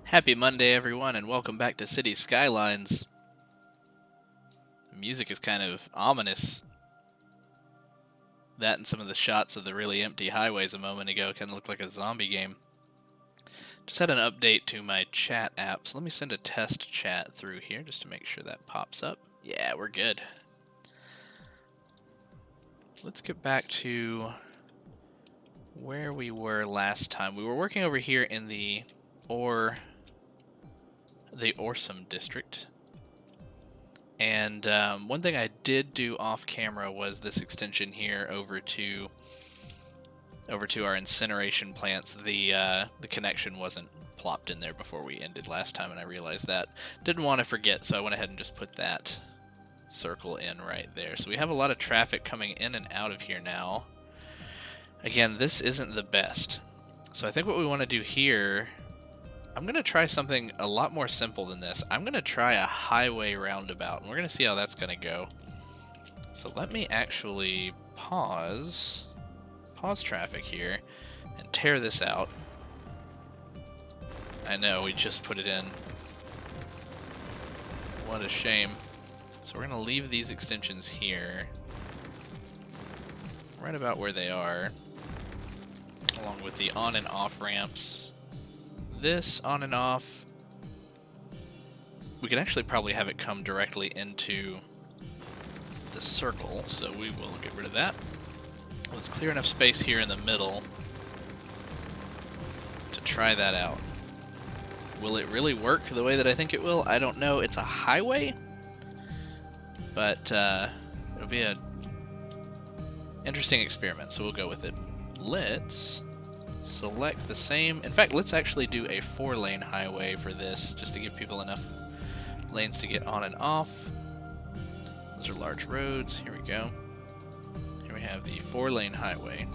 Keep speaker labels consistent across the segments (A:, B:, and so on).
A: Happy Monday, everyone, and welcome back to City Skylines. The music is kind of ominous. That and some of the shots of the really empty highways a moment ago kind of looked like a zombie game. Just had an update to my chat app, so let me send a test chat through here just to make sure that pops up. Yeah, we're good. Let's get back to where we were last time. We were working over here in the Orsum district. And one thing I did do off camera was this extension here over to our incineration plants. The connection wasn't plopped in there before we ended last time, and I realized that. Didn't want to forget, so I went ahead and just put that circle in right there. So we have a lot of traffic coming in and out of here now. Again, this isn't the best. So I think what we want to do here, I'm going to try something a lot more simple than this. I'm going to try a highway roundabout, and we're going to see how that's going to go. So let me actually pause traffic here and tear this out. I know, we just put it in. What a shame. So we're going to leave these extensions here, right about where they are, along with the on and off ramps. This on and off, we could actually probably have it come directly into the circle, so we will get rid of that. Let's clear enough space here in the middle to try that out. Will it really work the way that I think it will? I don't know. It's a highway, but it'll be an interesting experiment, so we'll go with it. Let's select the same. In fact, let's actually do a 4-lane highway for this, just to give people enough lanes to get on and off. Those are large roads. Here we go. Here we have the 4-lane highway.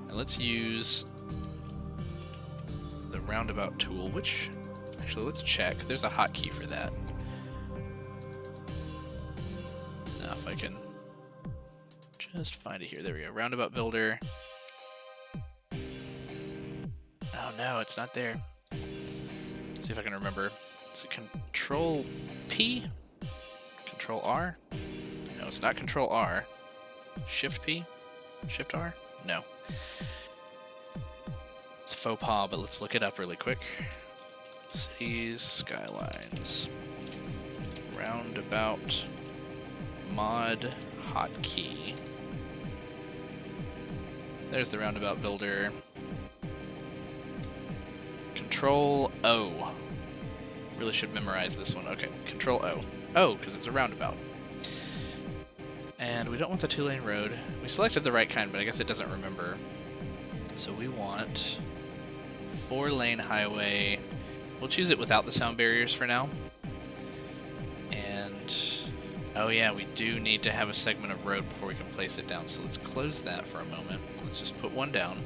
A: And let's use the roundabout tool, which, actually, let's check. There's a hotkey for that. Now, if I can just find it here. There we go. Roundabout builder. Oh no, it's not there. Let's see if I can remember. Is it Control P? Control R? No, it's not Control R. Shift P? Shift R? No. It's a faux pas, but let's look it up really quick. Cities, Skylines. Roundabout mod hotkey. There's the roundabout builder. Control O. Really should memorize this one. Okay, Control O. O, because it's a roundabout. And we don't want the 2-lane road. We selected the right kind, but I guess it doesn't remember. So we want 4-lane highway. We'll choose it without the sound barriers for now. And, oh yeah, we do need to have a segment of road before we can place it down. So let's close that for a moment. Let's just put one down.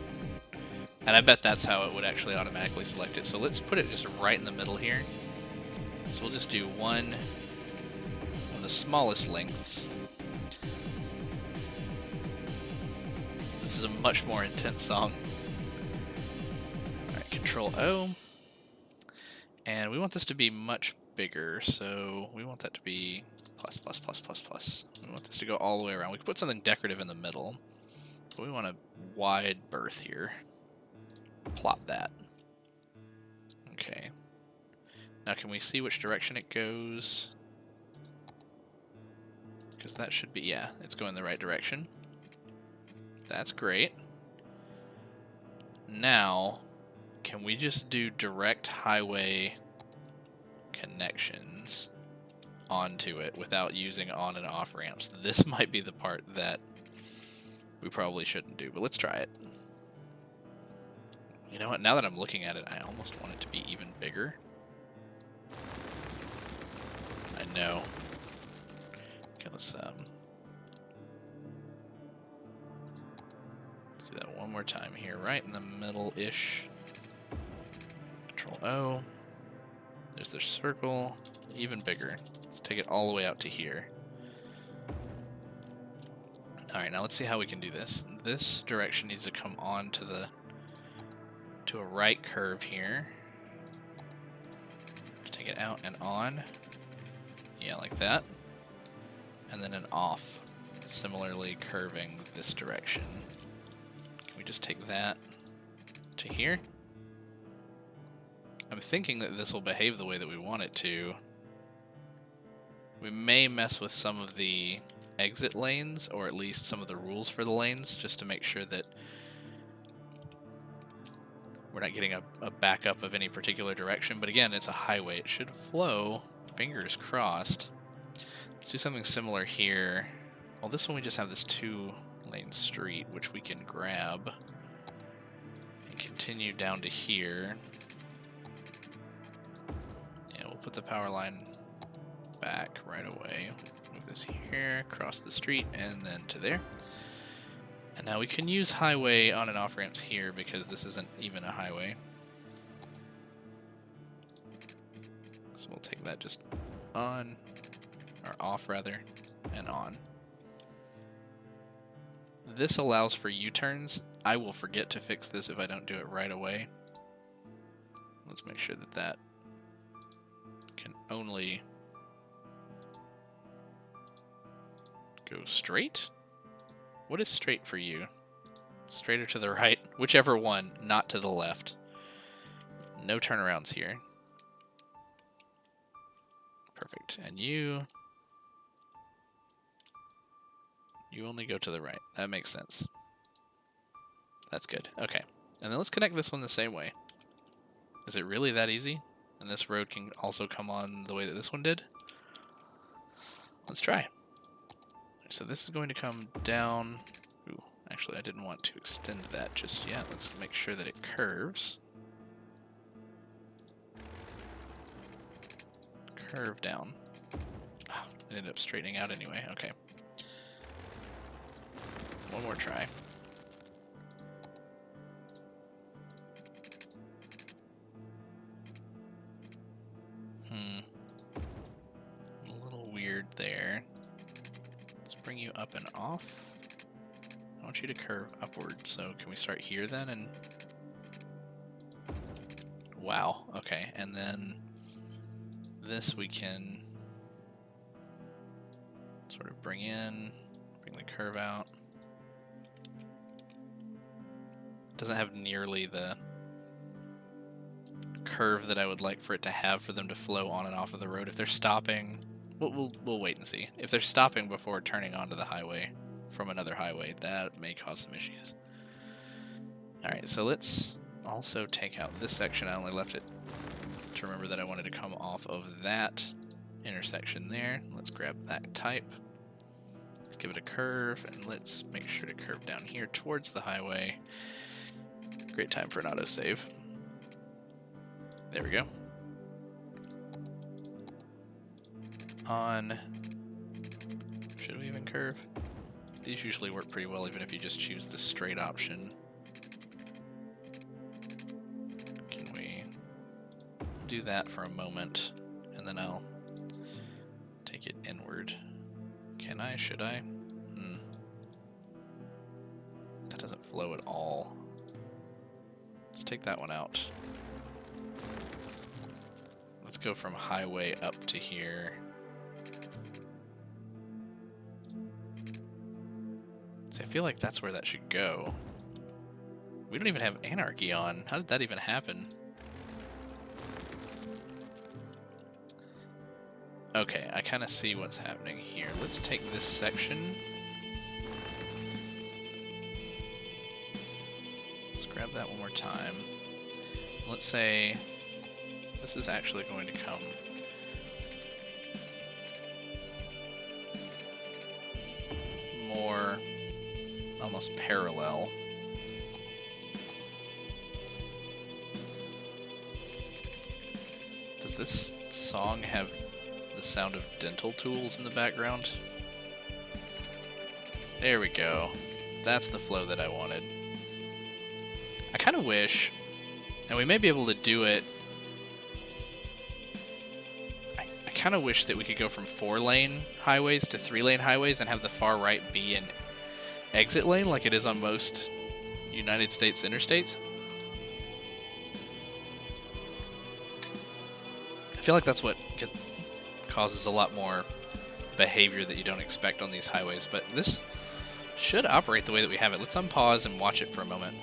A: And I bet that's how it would actually automatically select it. So let's put it just right in the middle here. So we'll just do one of the smallest lengths. This is a much more intense song. Alright, Control O. And we want this to be much bigger, so we want that to be plus, plus, plus, plus, plus. We want this to go all the way around. We could put something decorative in the middle, but we want a wide berth here. Plop that. Okay. Now can we see which direction it goes? Because that should be, yeah, it's going the right direction. That's great. Now, can we just do direct highway connections onto it without using on and off ramps? This might be the part that we probably shouldn't do, but let's try it. You know what, now that I'm looking at it, I almost want it to be even bigger. I know. Okay, let's do that one more time here, right in the middle-ish. Control O. There's the circle, even bigger. Let's take it all the way out to here. Alright, now let's see how we can do this. This direction needs to come on to a right curve here. take it out and on. Yeah, like that. And then an off, similarly curving this direction. Can we just take that to here? I'm thinking that this will behave the way that we want it to. We may mess with some of the exit lanes, or at least some of the rules for the lanes, just to make sure that we're not getting a backup of any particular direction. But again, it's a highway. It should flow. Fingers crossed. Let's do something similar here. Well, this one we just have this 2-lane street, which we can grab and continue down to here. Yeah, we'll put the power line back right away. Move this here, cross the street, and then to there. And now we can use highway on and off ramps here because this isn't even a highway. So we'll take that just on, or off rather, and on. This allows for U-turns. I will forget to fix this if I don't do it right away. Let's make sure that that can only go straight. What is straight for you? Straight or to the right? Whichever one, not to the left. No turnarounds here. Perfect. And you only go to the right. That makes sense. That's good. Okay. And then let's connect this one the same way. Is it really that easy? And this road can also come on the way that this one did? Let's try. So this is going to come down. Ooh, actually I didn't want to extend that just yet. Let's make sure that it curves. Curve down. Oh, it ended up straightening out anyway. Okay. One more try. A little weird there. Let's bring you up and off. I want you to curve upward, so can we start here then? And wow, okay. And then this we can sort of bring in, bring the curve out. Doesn't have nearly the curve that I would like for it to have for them to flow on and off of the road. If they're stopping, we'll wait and see. If they're stopping before turning onto the highway from another highway, that may cause some issues. Alright, so let's also take out this section. I only left it to remember that I wanted to come off of that intersection there. Let's grab that type. Let's give it a curve, and let's make sure to curve down here towards the highway. Great time for an autosave. There we go. On. Should we even curve? These usually work pretty well even if you just choose the straight option. Can we do that for a moment, and then I'll take it inward. Can I? Should I? That doesn't flow at all. Let's take that one out. Let's go from highway up to here. See, I feel like that's where that should go. We don't even have anarchy on. How did that even happen? Okay, I kind of see what's happening here. Let's take this section. Let's grab that one more time. Let's say this is actually going to come more almost parallel. Does this song have the sound of dental tools in the background? There we go. That's the flow that I wanted. I kind of wish, and we may be able to do it, I kind of wish that we could go from 4-lane highways to 3-lane highways and have the far right be an exit lane like it is on most United States interstates. I feel like that's what causes a lot more behavior that you don't expect on these highways, but this should operate the way that we have it. Let's unpause and watch it for a moment.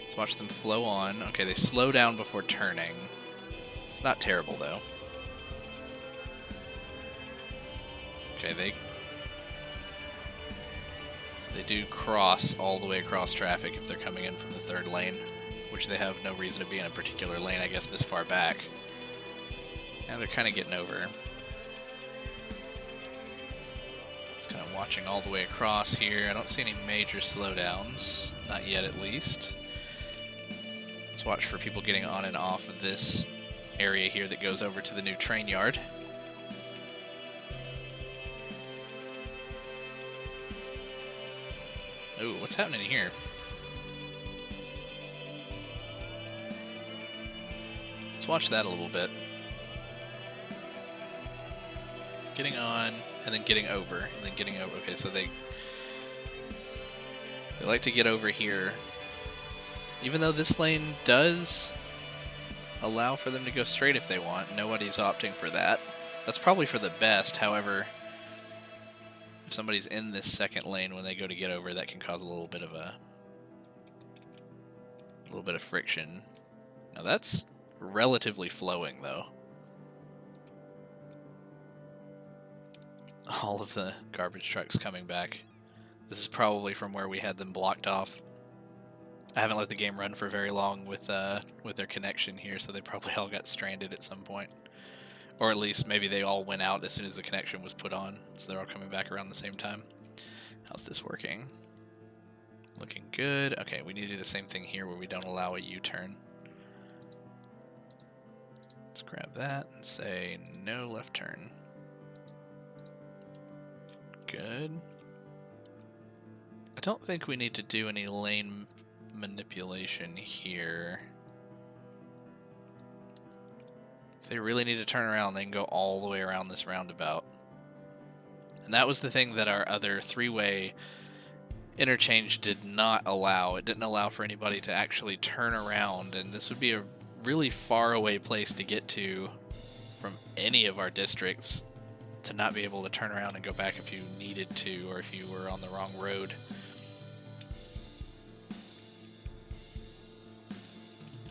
A: Let's watch them flow on. Okay, they slow down before turning. It's not terrible, though. Okay, they do cross all the way across traffic if they're coming in from the third lane, which they have no reason to be in a particular lane, I guess, this far back. And they're kind of getting over. Just kind of watching all the way across here. I don't see any major slowdowns. Not yet, at least. Let's watch for people getting on and off of this area here that goes over to the new train yard. Ooh, what's happening here? Let's watch that a little bit. Getting on, and then getting over, and then getting over. Okay, so they like to get over here. Even though this lane does allow for them to go straight if they want, nobody's opting for that. That's probably for the best, however, if somebody's in this second lane when they go to get over, that can cause a little bit of friction. Now that's relatively flowing, though. All of the garbage trucks coming back. This is probably from where we had them blocked off. I haven't let the game run for very long with their connection here, so they probably all got stranded at some point. Or at least maybe they all went out as soon as the connection was put on, so they're all coming back around the same time. How's this working? Looking good. Okay, we need to do the same thing here where we don't allow a U-turn. Let's grab that and say no left turn. Good. I don't think we need to do any lane manipulation here. If they really need to turn around, they can go all the way around this roundabout. And that was the thing that our other three-way interchange did not allow. It didn't allow for anybody to actually turn around, and this would be a really far away place to get to from any of our districts, to not be able to turn around and go back if you needed to, or if you were on the wrong road.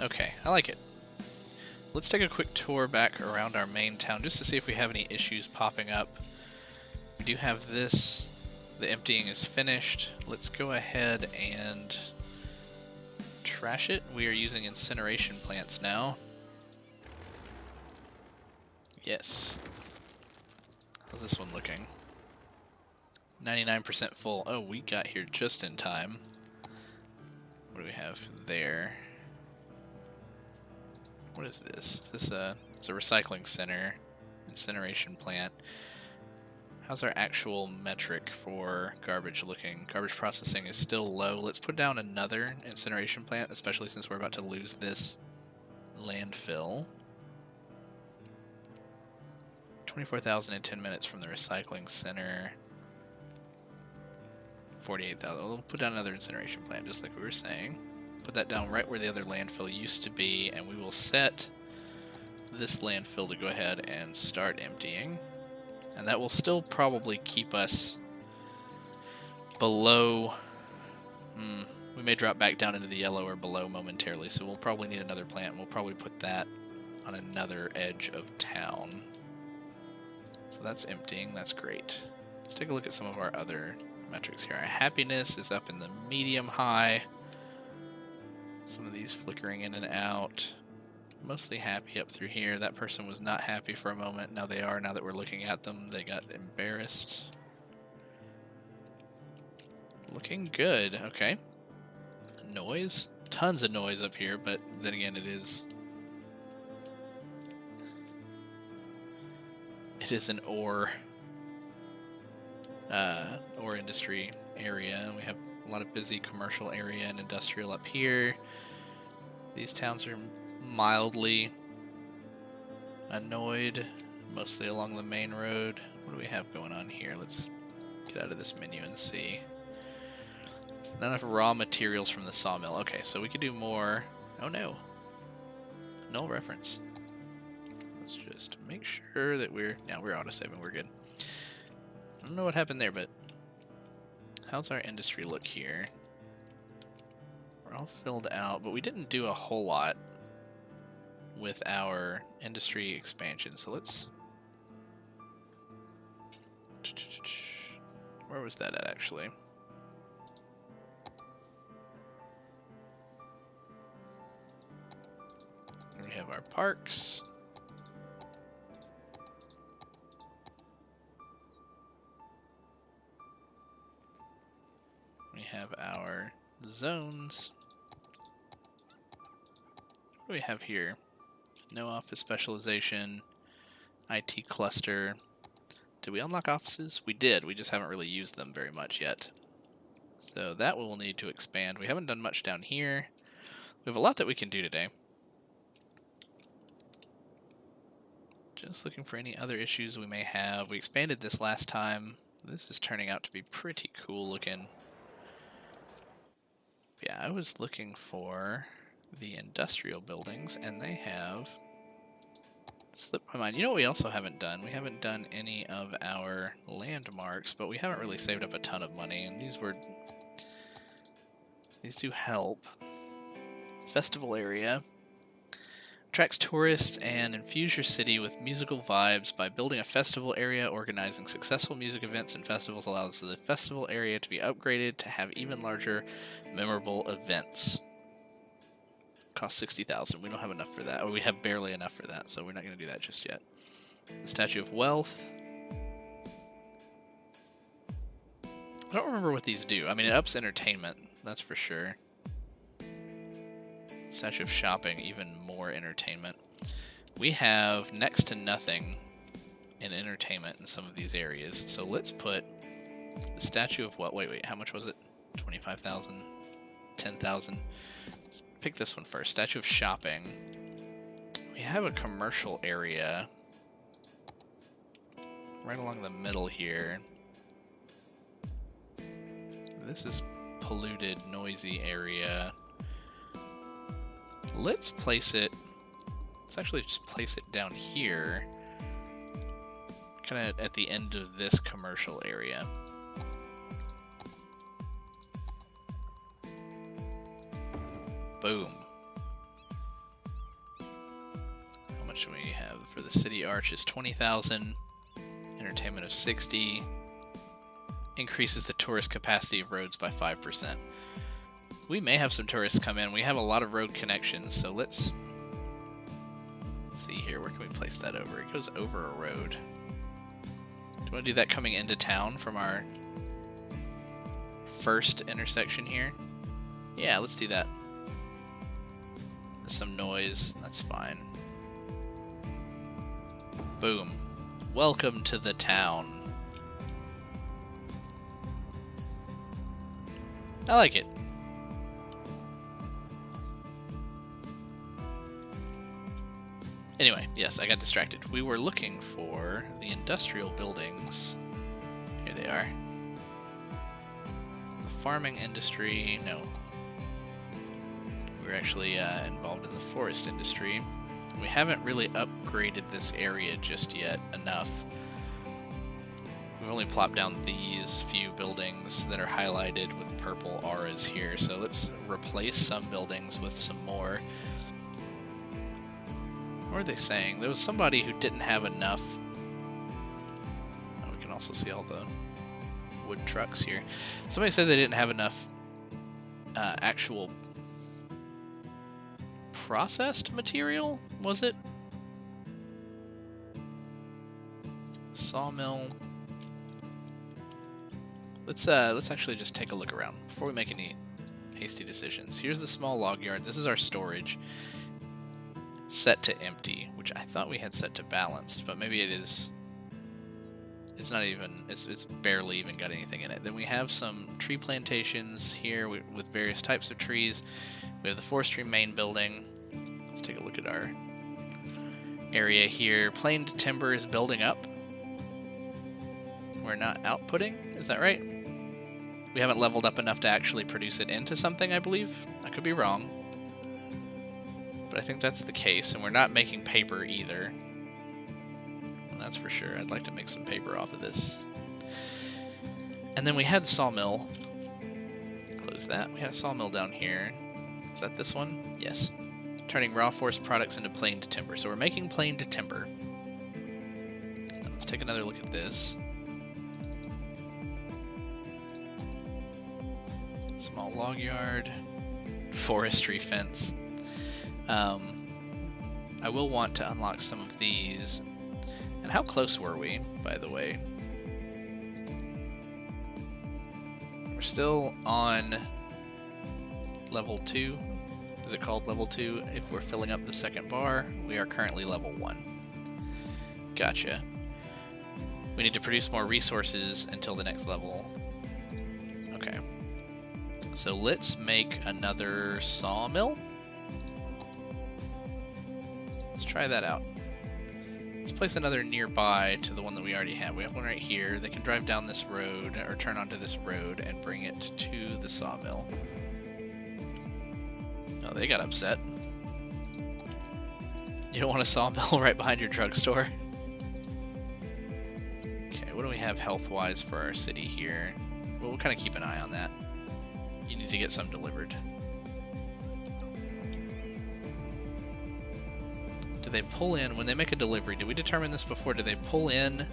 A: Okay, I like it. Let's take a quick tour back around our main town just to see if we have any issues popping up. We do have this. The emptying is finished. Let's go ahead and trash it. We are using incineration plants now. Yes. How's this one looking? 99% full. Oh, we got here just in time. What do we have there? What is this? Is this it's a recycling center, incineration plant. How's our actual metric for garbage looking? Garbage processing is still low. Let's put down another incineration plant, especially since we're about to lose this landfill. 24,000 in 10 minutes from the recycling center. 48,000. We'll put down another incineration plant, just like we were saying. Put that down right where the other landfill used to be, and we will set this landfill to go ahead and start emptying. And that will still probably keep us below... we may drop back down into the yellow or below momentarily, so we'll probably need another plant, and we'll probably put that on another edge of town. So that's emptying, that's great. Let's take a look at some of our other metrics here. Our happiness is up in the medium high. Some of these flickering in and out. Mostly happy up through here. That person was not happy for a moment. Now they are, now that we're looking at them. They got embarrassed. Looking good. Okay. Noise. Tons of noise up here, but then again, it is an ore industry area. We have a lot of busy commercial area and industrial up here. These towns are mildly annoyed, mostly along the main road. What do we have going on here? Let's get out of this menu and see. Not enough raw materials from the sawmill. Okay, so we could do more. Oh no. null reference. Let's just make sure that we're auto-saving, we're good. I don't know what happened there, but how's our industry look here? We're all filled out, but we didn't do a whole lot with our industry expansion, so let's... Where was that at, actually? We have our parks. We have our zones. What do we have here? No office specialization, IT cluster. Did we unlock offices? We did, we just haven't really used them very much yet. So that we'll need to expand. We haven't done much down here. We have a lot that we can do today. Just looking for any other issues we may have. We expanded this last time. This is turning out to be pretty cool looking. Yeah, I was looking for the industrial buildings, and they have slipped my mind. You know what we also haven't done? We haven't done any of our landmarks, but we haven't really saved up a ton of money, and these do help. Festival area. Attracts tourists and infuse your city with musical vibes by building a festival area. Organizing successful music events and festivals allows the festival area to be upgraded to have even larger, memorable events. Cost 60,000. We don't have enough for that. Or we have barely enough for that, so we're not going to do that just yet. The Statue of Wealth. I don't remember what these do. I mean, it ups entertainment, that's for sure. Statue of Shopping, even more entertainment. We have next to nothing in entertainment in some of these areas, so let's put the Statue of what? Wait, how much was it? 25,000? 10,000? Let's pick this one first. Statue of Shopping. We have a commercial area right along the middle here. This is polluted, noisy area. Let's place it, let's actually just place it down here, kind of at the end of this commercial area. Boom. How much do we have for the city arch is 20,000, entertainment of 60, increases the tourist capacity of roads by 5%. We may have some tourists come in. We have a lot of road connections, so let's see here. Where can we place that over? It goes over a road. Do you want to do that coming into town from our first intersection here? Yeah, let's do that. Some noise, that's fine. Boom. Welcome to the town. I like it. Anyway, yes, I got distracted. We were looking for the industrial buildings. Here they are. The farming industry, no. We're actually involved in the forest industry. We haven't really upgraded this area just yet enough. We've only plopped down these few buildings that are highlighted with purple auras here, so let's replace some buildings with some more. What are they saying? There was somebody who didn't have enough. Oh, we can also see all the wood trucks here. Somebody said they didn't have enough actual processed material, was it? Sawmill. Let's actually just take a look around before we make any hasty decisions. Here's the small log yard. This is our storage. Set to empty, which I thought we had set to balanced, but maybe it is. It's not even. It's barely even got anything in it. Then we have some tree plantations here with various types of trees. We have the forestry main building. Let's take a look at our area here. Planed timber is building up. We're not outputting, is that right? We haven't leveled up enough to actually produce it into something, I believe. I could be wrong. But I think that's the case, and we're not making paper either. That's for sure. I'd like to make some paper off of this. And then we had sawmill. Close that. We had a sawmill down here. Is that this one? Yes. Turning raw forest products into planed timber. So we're making planed timber. Let's take another look at this. Small log yard. Forestry fence. I will want to unlock some of these. And how close were we, by the way? We're still on level 2. Is it called level 2? If we're filling up the second bar, we are currently level 1. Gotcha. We need to produce more resources until the next level. Okay. So let's make another sawmill. Let's try that out. Let's place another nearby to the one that we already have. We have one right here. They can drive down this road or turn onto this road and bring it to the sawmill. Oh, they got upset. You don't want a sawmill right behind your drugstore? Okay, what do we have health-wise for our city here? Well, we'll kind of keep an eye on that. You need to get some delivered. Do they pull in when they make a delivery? Do we determine this before? Do they pull in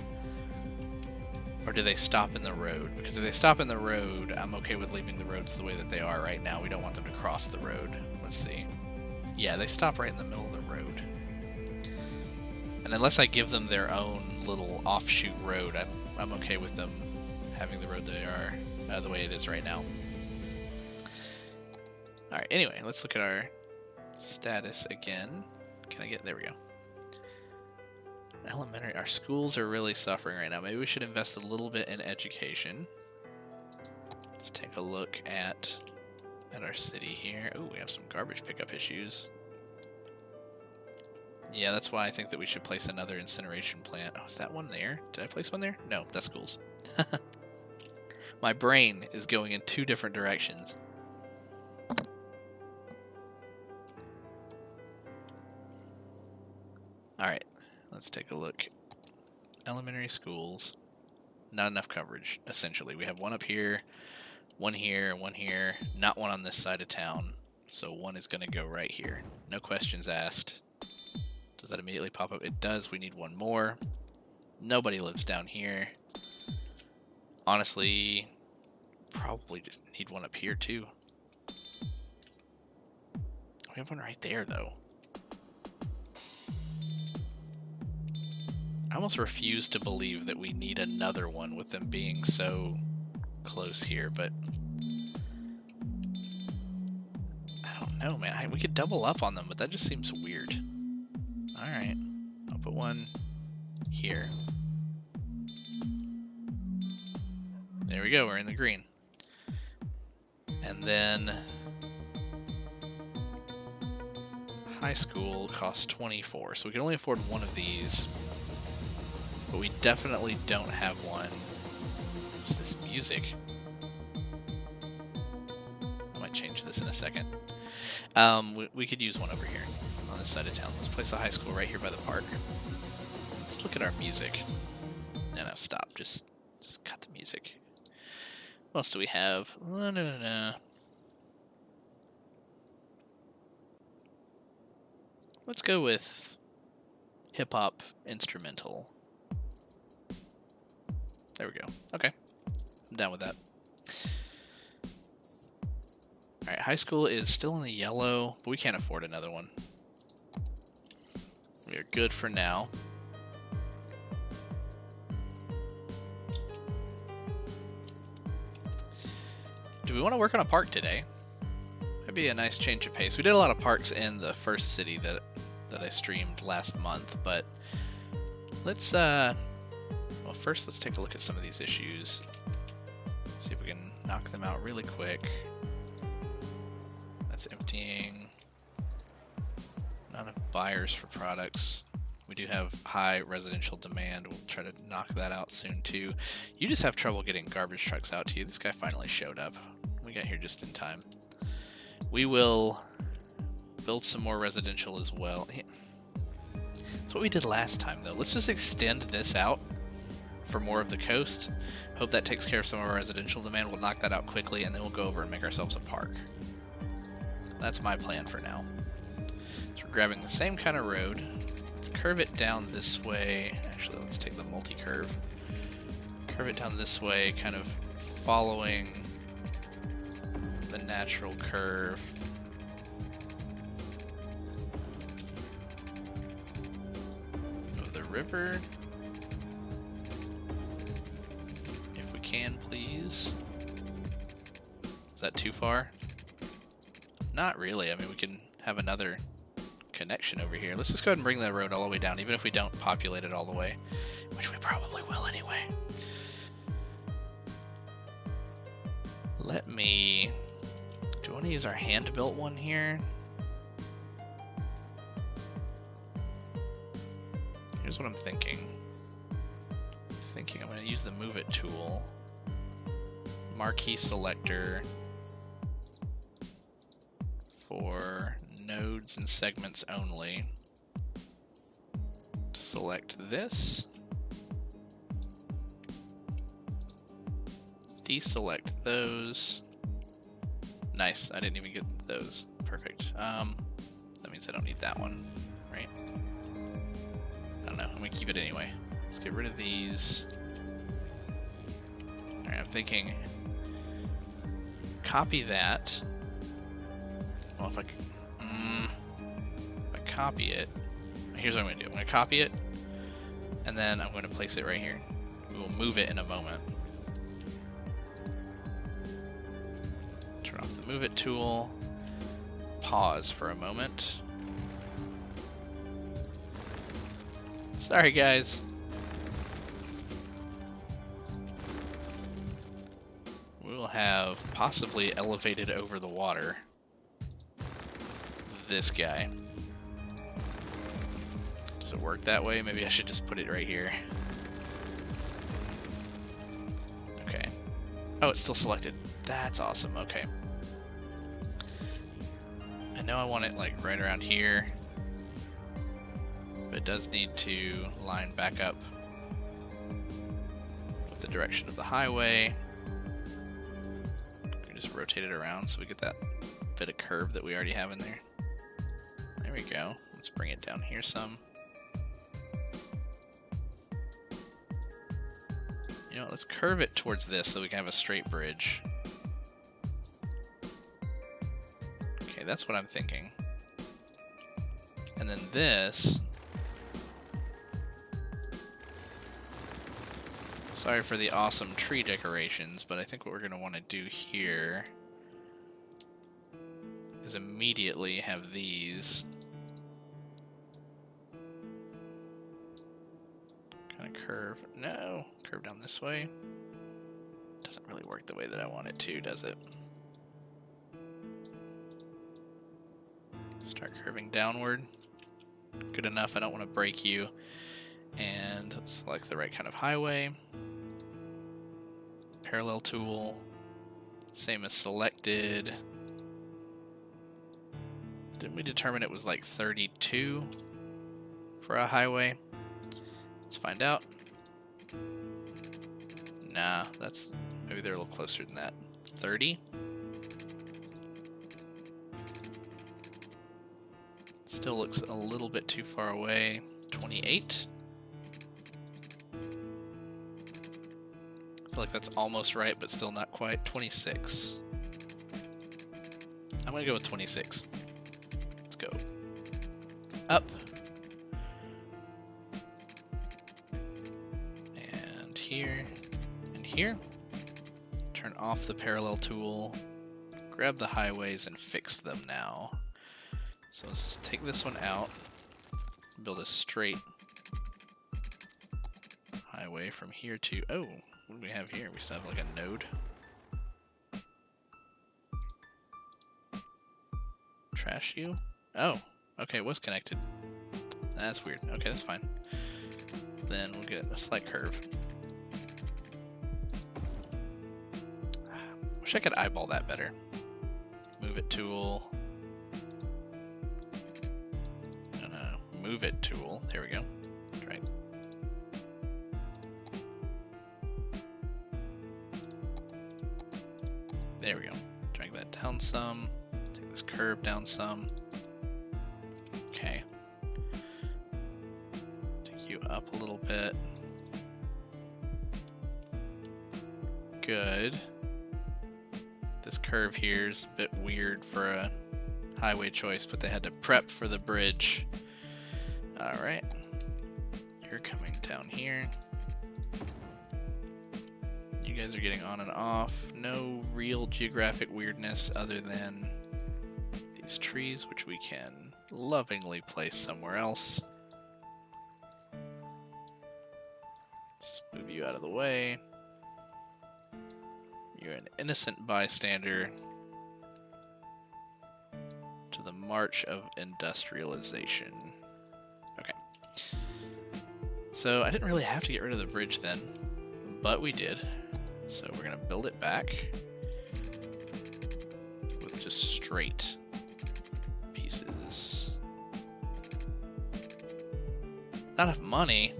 A: or do they stop in the road? Because if they stop in the road, I'm okay with leaving the roads the way that they are right now. We don't want them to cross the road. Let's see. Yeah, they stop right in the middle of the road. And unless I give them their own little offshoot road, I'm okay with them having the road they are the way it is right now. Alright, anyway, let's look at our status again. Can I get... There we go. Elementary... Our schools are really suffering right now. Maybe we should invest a little bit in education. Let's take a look at our city here. Oh, we have some garbage pickup issues. Yeah, that's why I think that we should place another incineration plant. Oh, is that one there? Did I place one there? No, that's schools. My brain is going in two different directions. Alright, let's take a look. Elementary schools. Not enough coverage, essentially. We have one up here, one here, one here. Not one on this side of town. So one is going to go right here. No questions asked. Does that immediately pop up? It does. We need one more. Nobody lives down here. Honestly, probably just need one up here too. We have one right there though. I almost refuse to believe that we need another one with them being so close here, but I don't know, man. We could double up on them, but that just seems weird. Alright, I'll put one here. There we go, we're in the green. And then high school costs 24, so we can only afford one of these. But we definitely don't have one. What's this music? I might change this in a second. We could use one over here on this side of town. Let's place a high school right here by the park. Let's look at our music. No, stop. Just cut the music. What else do we have? No. Let's go with hip-hop instrumental. There we go. Okay. I'm down with that. Alright, high school is still in the yellow, but we can't afford another one. We are good for now. Do we want to work on a park today? That'd be a nice change of pace. We did a lot of parks in the first city that I streamed last month, but let's well, first let's take a look at some of these issues. See if we can knock them out really quick. That's emptying. Not enough buyers for products. We do have high residential demand. We'll try to knock that out soon too. You just have trouble getting garbage trucks out to you. This guy finally showed up. We got here just in time. We will build some more residential as well. That's what we did last time, though. Let's just extend this out for more of the coast. Hope that takes care of some of our residential demand. We'll knock that out quickly, and then we'll go over and make ourselves a park. That's my plan for now. So we're grabbing the same kind of road. Let's curve it down this way. Actually, let's take the multi-curve. Curve it down this way, kind of following the natural curve. Of the river. If we can, please. Is that too far? Not really. I mean, we can have another connection over here. Let's just go ahead and bring that road all the way down, even if we don't populate it all the way, which we probably will anyway. Let me... Do I want to use our hand-built one here? Here's what I'm thinking. I'm going to use the Move It tool. Marquee selector for nodes and segments only. Select this. Deselect those. Nice, I didn't even get those. Perfect. That means I don't need that one, right? I don't know, I'm gonna keep it anyway. Let's get rid of these. Alright, I'm thinking, copy that. Well, if I copy it, here's what I'm gonna do. I'm gonna copy it, and then I'm gonna place it right here. We will move it in a moment. Turn off the Move It tool. Pause for a moment. Sorry, guys. We will have possibly elevated over the water this guy. Does it work that way? Maybe I should just put it right here. Okay. Oh, it's still selected. That's awesome. Okay. I know I want it like right around here, but it does need to line back up with the direction of the highway. We just rotate it around so we get that bit of curve that we already have in there. There we go. Let's bring it down here some. You know, let's curve it towards this so we can have a straight bridge. Okay, that's what I'm thinking. And then this... Sorry for the awesome tree decorations, but I think what we're going to want to do here is immediately have these kind of curve. No, curve down this way. Doesn't really work the way that I want it to, does it? Start curving downward. Good enough, I don't want to break you. And select the right kind of highway. Parallel tool. Same as selected. Didn't we determine it was like 32 for a highway? Let's find out. Nah, that's... maybe they're a little closer than that. 30? Still looks a little bit too far away. 28? I feel like that's almost right, but still not quite. 26. I'm gonna go with 26. Let's go. Up. And here. And here. Turn off the parallel tool. Grab the highways and fix them now. So let's just take this one out. Build a straight highway from here to... oh, what do we have here? We still have like a node. Trash you? Oh, okay, it was connected. That's weird. Okay, that's fine. Then we'll get a slight curve. Wish I could eyeball that better. Move It tool. move it tool. There we go. Right. There we go. Drag that down some. Take this curve down some. Okay. Take you up a little bit. Good. This curve here is a bit weird for a highway choice, but they had to prep for the bridge. Alright. You're coming down here. You guys are getting on and off. No real geographic weirdness other than these trees, which we can lovingly place somewhere else. Let's move you out of the way. You're an innocent bystander to the march of industrialization. Okay. So I didn't really have to get rid of the bridge then, but we did. So we're going to build it back with just straight pieces. Not enough money.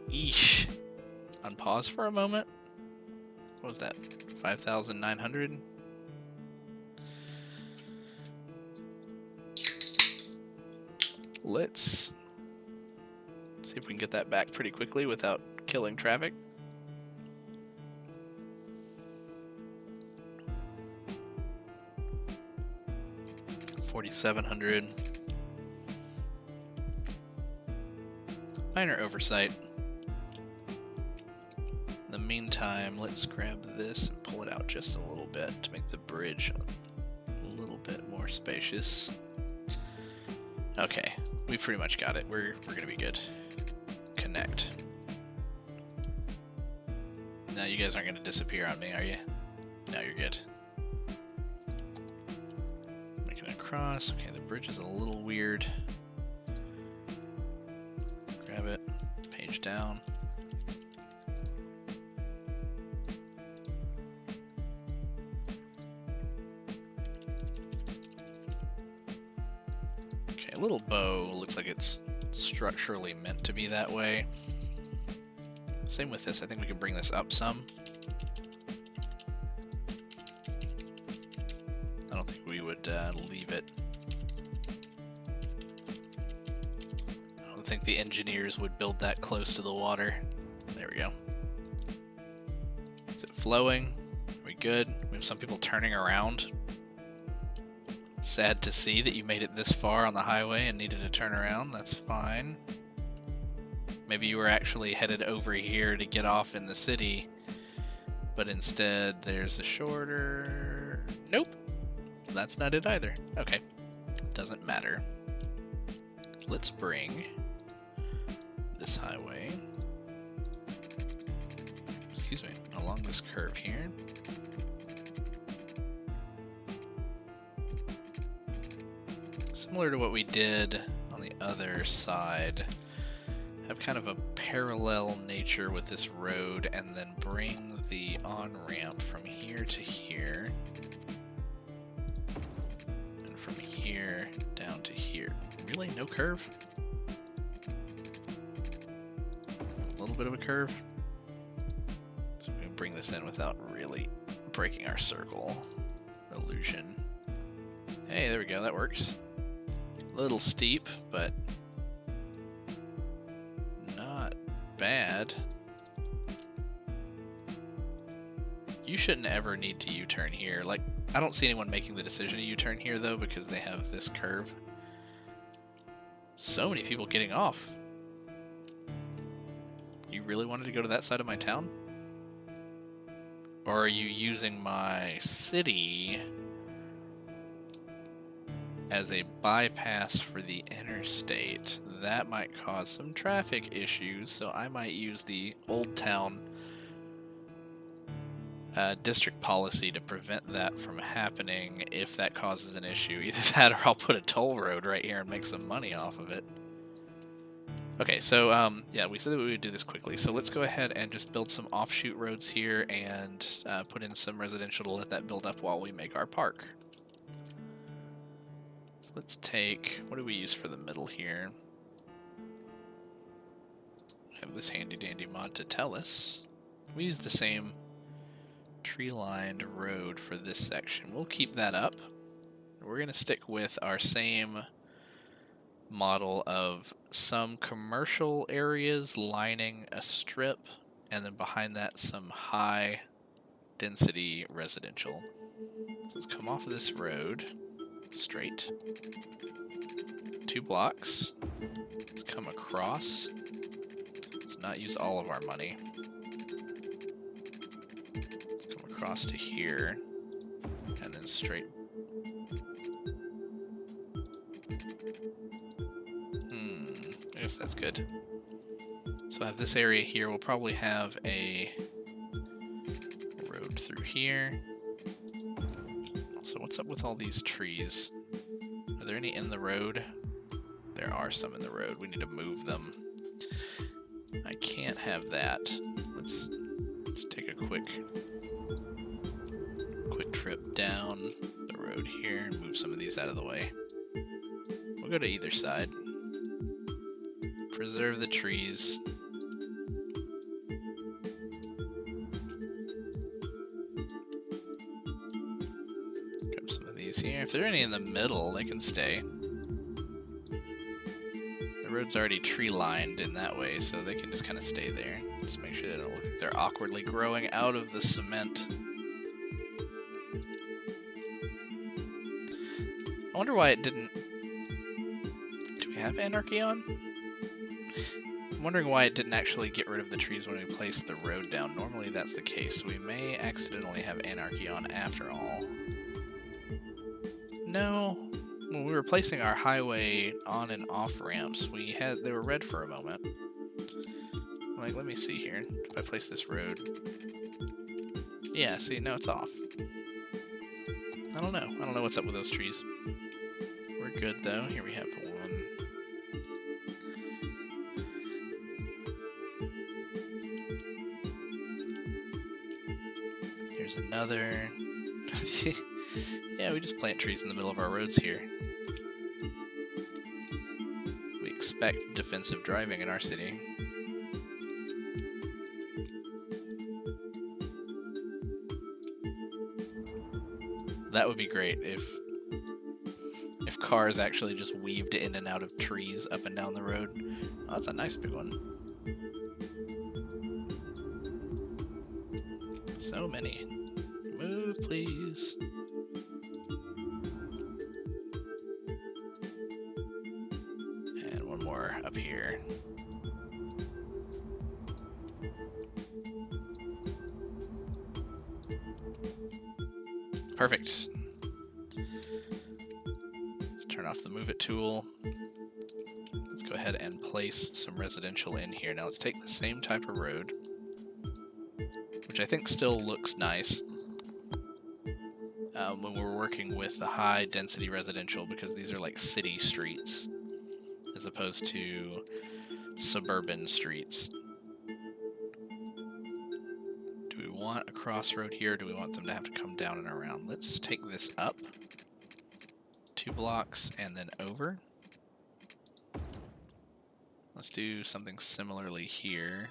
A: Eesh. Unpause for a moment. What was that? 5,900? Let's see if we can get that back pretty quickly without killing traffic. $4,700. Minor oversight. In the meantime, let's grab this and pull it out just a little bit to make the bridge a little bit more spacious. Okay, we pretty much got it. We're gonna be good. Connect. Now you guys aren't gonna disappear on me, are you? No, you're good. Making it across. Okay, the bridge is a little weird. Grab it. Page down. A little bow looks like it's structurally meant to be that way. Same with this. I think we can bring this up some. I don't think we would leave it. I don't think the engineers would build that close to the water. There we go. Is it flowing? Are we good? We have some people turning around. Sad to see that you made it this far on the highway and needed to turn around. That's fine. Maybe you were actually headed over here to get off in the city, but instead there's a shorter... Nope. That's not it either. Okay. Doesn't matter. Let's bring this highway, excuse me, along this curve here. Similar to what we did on the other side, have kind of a parallel nature with this road, and then bring the on-ramp from here to here, and from here down to here. Really? No curve? A little bit of a curve? So we can bring this in without really breaking our circle illusion. Hey, there we go, that works. A little steep, but not bad. You shouldn't ever need to U-turn here. Like, I don't see anyone making the decision to U-turn here, though, because they have this curve. So many people getting off. You really wanted to go to that side of my town? Or are you using my city as a bypass for the interstate? That might cause some traffic issues, so I might use the Old Town district policy to prevent that from happening if that causes an issue. Either that or I'll put a toll road right here and make some money off of it. Okay, so yeah, we said that we would do this quickly, so let's go ahead and just build some offshoot roads here and put in some residential to let that build up while we make our park. let's take, what do we use for the middle here? We have this handy dandy mod to tell us. We use the same tree-lined road for this section. We'll keep that up. We're going to stick with our same model of some commercial areas lining a strip, and then behind that some high density residential. So let's come off of this road straight. 2 blocks. Let's come across. Let's not use all of our money. Let's come across to here and then straight. I guess that's good. So I have this area here. We'll probably have a road through here. So what's up with all these trees? Are there any in the road? There are some in the road. We need to move them. I can't have that. Let's take a quick trip down the road here and move some of these out of the way. We'll go to either side. Preserve the trees. Grab some of these here. If there are any in the middle, they can stay. The road's already tree lined in that way, so they can just kind of stay there. Just make sure they don't look like they're awkwardly growing out of the cement. I wonder why it didn't... Do we have anarchy on? I'm wondering why it didn't actually get rid of the trees when we placed the road down. Normally that's the case. We may accidentally have anarchy on after all. No. When we were placing our highway on and off ramps, they were red for a moment. Like, let me see here. If I place this road... Yeah, see, no, it's off. I don't know. I don't know what's up with those trees. We're good, though. Here we have one. Here's another. Yeah, we just plant trees in the middle of our roads here. We expect defensive driving in our city. That would be great if cars actually just weaved in and out of trees up and down the road. Oh, that's a nice big one. So many. Move, please. And one more up here. Perfect. Let's turn off the Move It tool. Let's go ahead and place some residential in here. Now let's take the same type of road, which I think still looks nice when we're working with the high density residential, because these are like city streets as opposed to suburban streets. Do we want a crossroad here, or do we want them to have to come down and around? Let's take this up 2 blocks and then over. Let's do something similarly here.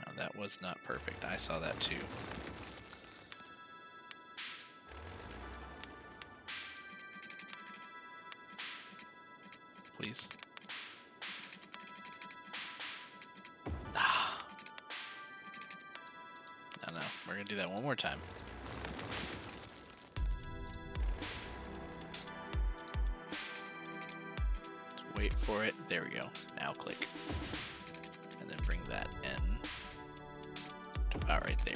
A: Oh, that was not perfect. I saw that too. Please. Ah. No, we're gonna do that one more time. Wait for it. There we go. Now click. And then bring that in to about right there.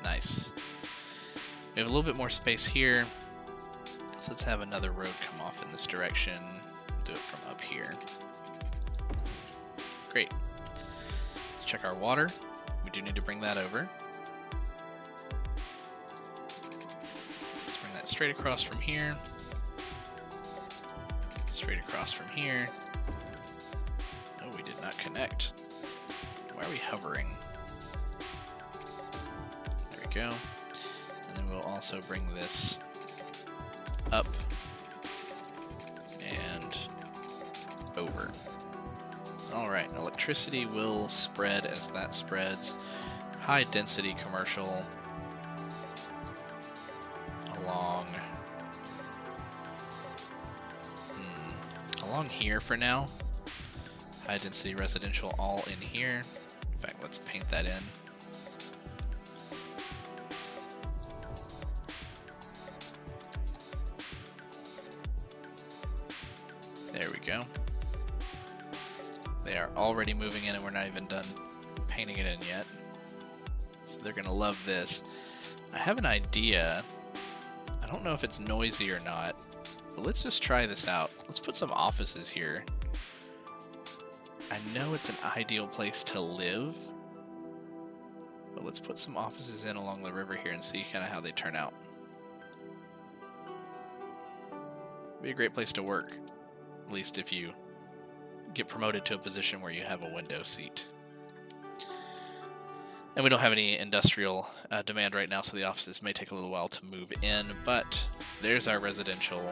A: Nice. We have a little bit more space here. So let's have another road come off in this direction. Do it from up here. Great. Let's check our water. We do need to bring that over. Let's bring that straight across from here. Straight across from here. Oh, we did not connect. Why are we hovering? we go. And then we'll also bring this up and over. Alright, electricity will spread as that spreads. High density commercial along here for now. High density residential all in here. In fact, let's paint that in. There we go. They are already moving in and we're not even done painting it in yet. So they're gonna love this. I have an idea. I don't know if it's noisy or not, but let's just try this out. Let's put some offices here. I know it's an ideal place to live, but let's put some offices in along the river here and see kind of how they turn out. Be a great place to work, at least if you get promoted to a position where you have a window seat. And we don't have any industrial demand right now, so the offices may take a little while to move in, but there's our residential.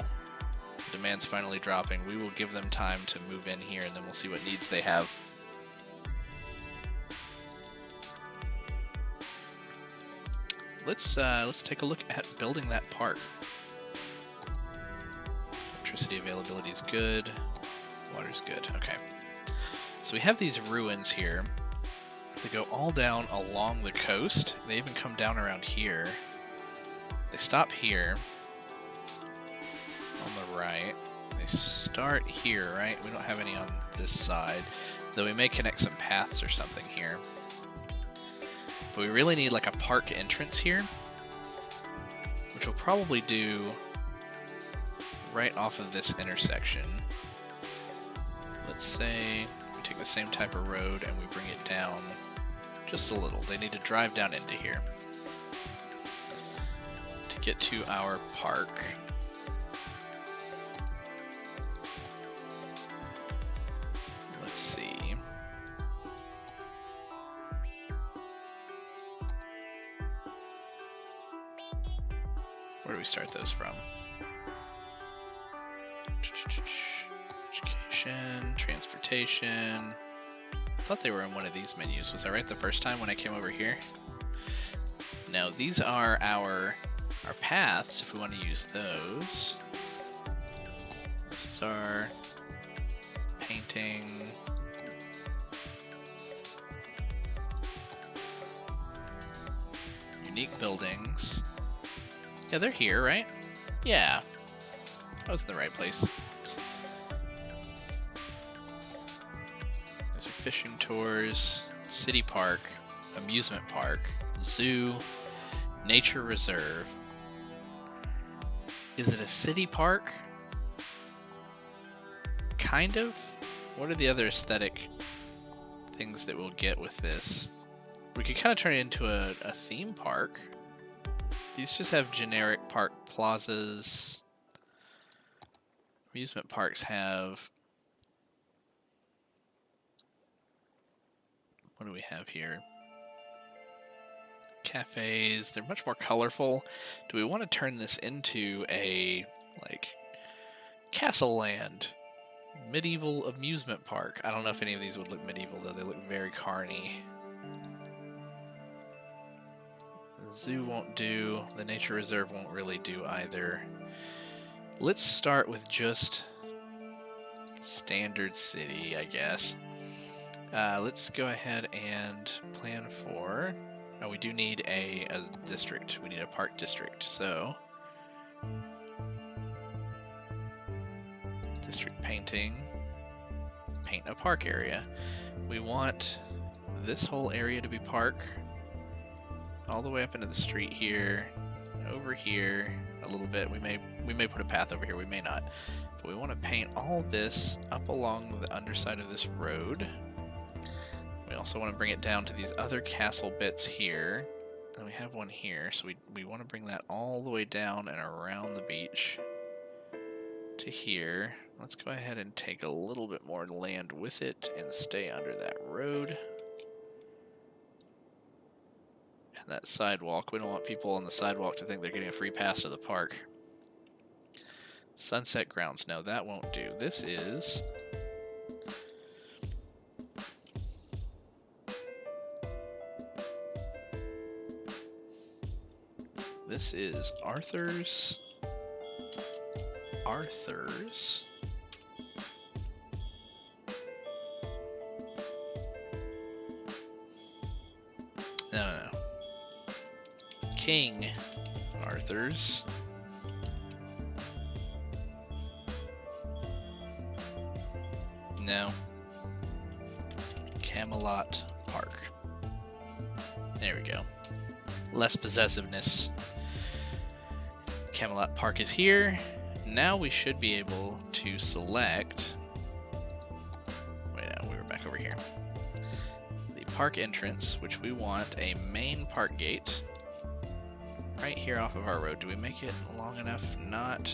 A: Demand's finally dropping. We will give them time to move in here, and then we'll see what needs they have. Let's take a look at building that park. Electricity availability is good. Water's good. Okay. So we have these ruins here. They go all down along the coast. They even come down around here. They stop here on the right. They start here, right? We don't have any on this side, though we may connect some paths or something here. But we really need like a park entrance here, which we'll probably do right off of this intersection. Let's say we take the same type of road and we bring it down just a little. They need to drive down into here to get to our park. Let's see. Where do we start those from? Education, transportation. I thought they were in one of these menus. Was I right the first time when I came over here? No, these are our paths, if we want to use those. This is our painting. Unique buildings. Yeah, they're here, right? Yeah. That was the right place. These are fishing tours, city park, amusement park, zoo, nature reserve. Is it a city park? Kind of. What are the other aesthetic things that we'll get with this? We could kind of turn it into a theme park. These just have generic park plazas. Amusement parks have... What do we have here? Cafes. They're much more colorful. Do we want to turn this into a, like, Castle Land? Medieval amusement park. I don't know if any of these would look medieval, though. They look very carny. The zoo won't do. The nature reserve won't really do either. Let's start with just standard city, I guess. Let's go ahead and plan for... Oh, we do need a district. We need a park district, so... District painting. Paint a park area. We want this whole area to be park. All the way up into the street here. Over here a little bit. We may put a path over here, we may not. But we want to paint all this up along the underside of this road. We also want to bring it down to these other castle bits here. And we have one here, so we want to bring that all the way down and around the beach to here. Let's go ahead and take a little bit more land with it and stay under that road. And that sidewalk. We don't want people on the sidewalk to think they're getting a free pass to the park. Sunset grounds. No, that won't do. This is... This is Arthur's... No. King Arthur's. No. Camelot Park. There we go. Less possessiveness. Camelot Park is here. Now we should be able to select... Wait, no, we were back over here. The park entrance, which we want a main park gate. Right here off of our road. Do we make it long enough? Not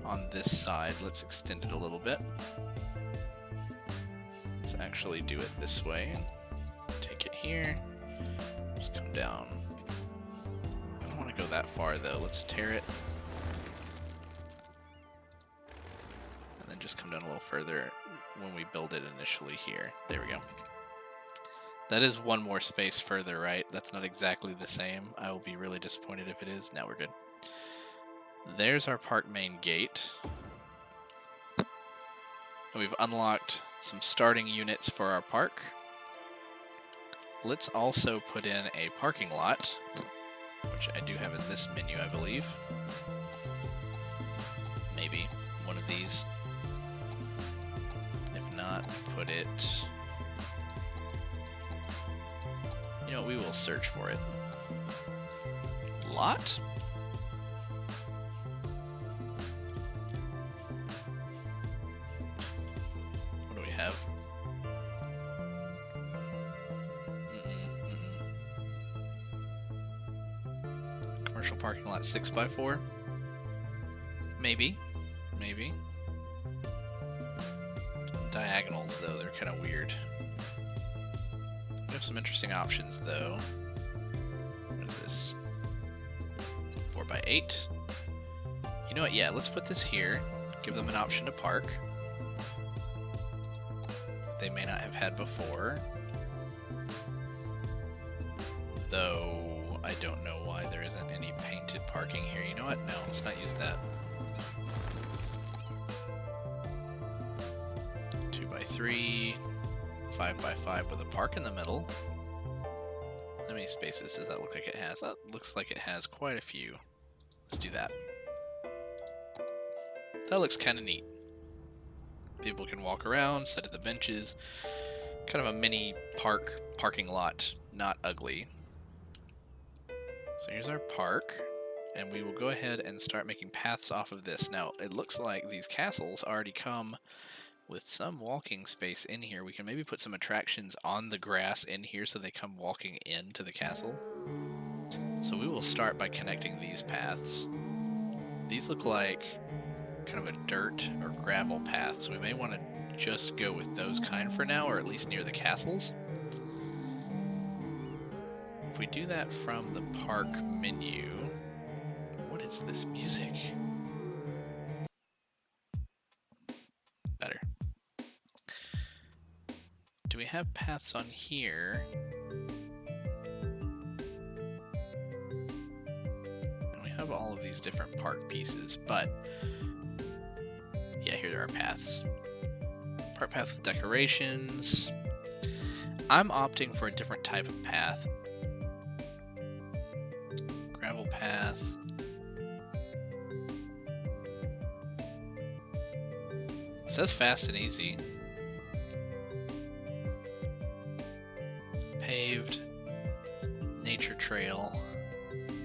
A: on this side. Let's extend it a little bit. Let's actually do it this way. Take it here. Just come down. I don't want to go that far though. Let's tear it. And then just come down a little further when we build it initially here. There we go. That is one more space further, right? That's not exactly the same. I will be really disappointed if it is. Now we're good. There's our park main gate. And we've unlocked some starting units for our park. Let's also put in a parking lot, which I do have in this menu, I believe. Maybe one of these. If not, put it... You know, we will search for it. Lot? What do we have? Commercial parking lot 6x4? Maybe. Maybe. Diagonals, though, they're kind of weird. We have some interesting options, though. What is this? 4x8. You know what? Yeah, let's put this here. Give them an option to park. They may not have had before. Though, I don't know why there isn't any painted parking here. You know what? No, let's not use that. 2x3. 5x5 with a park in the middle. How many spaces does that look like it has? That looks like it has quite a few. Let's do that. That looks kind of neat. People can walk around, sit at the benches. Kind of a mini parking lot, not ugly. So here's our park, and we will go ahead and start making paths off of this. Now, it looks like these castles already come with some walking space in here. We can maybe put some attractions on the grass in here so they come walking into the castle. So we will start by connecting these paths. These look like kind of a dirt or gravel path, so we may want to just go with those kind for now, or at least near the castles. If we do that from the park menu... What is this music? Better. Do we have paths on here? And we have all of these different park pieces, but yeah, here are our paths. Park path with decorations. I'm opting for a different type of path. Gravel path. It says fast and easy. Paved, nature trail,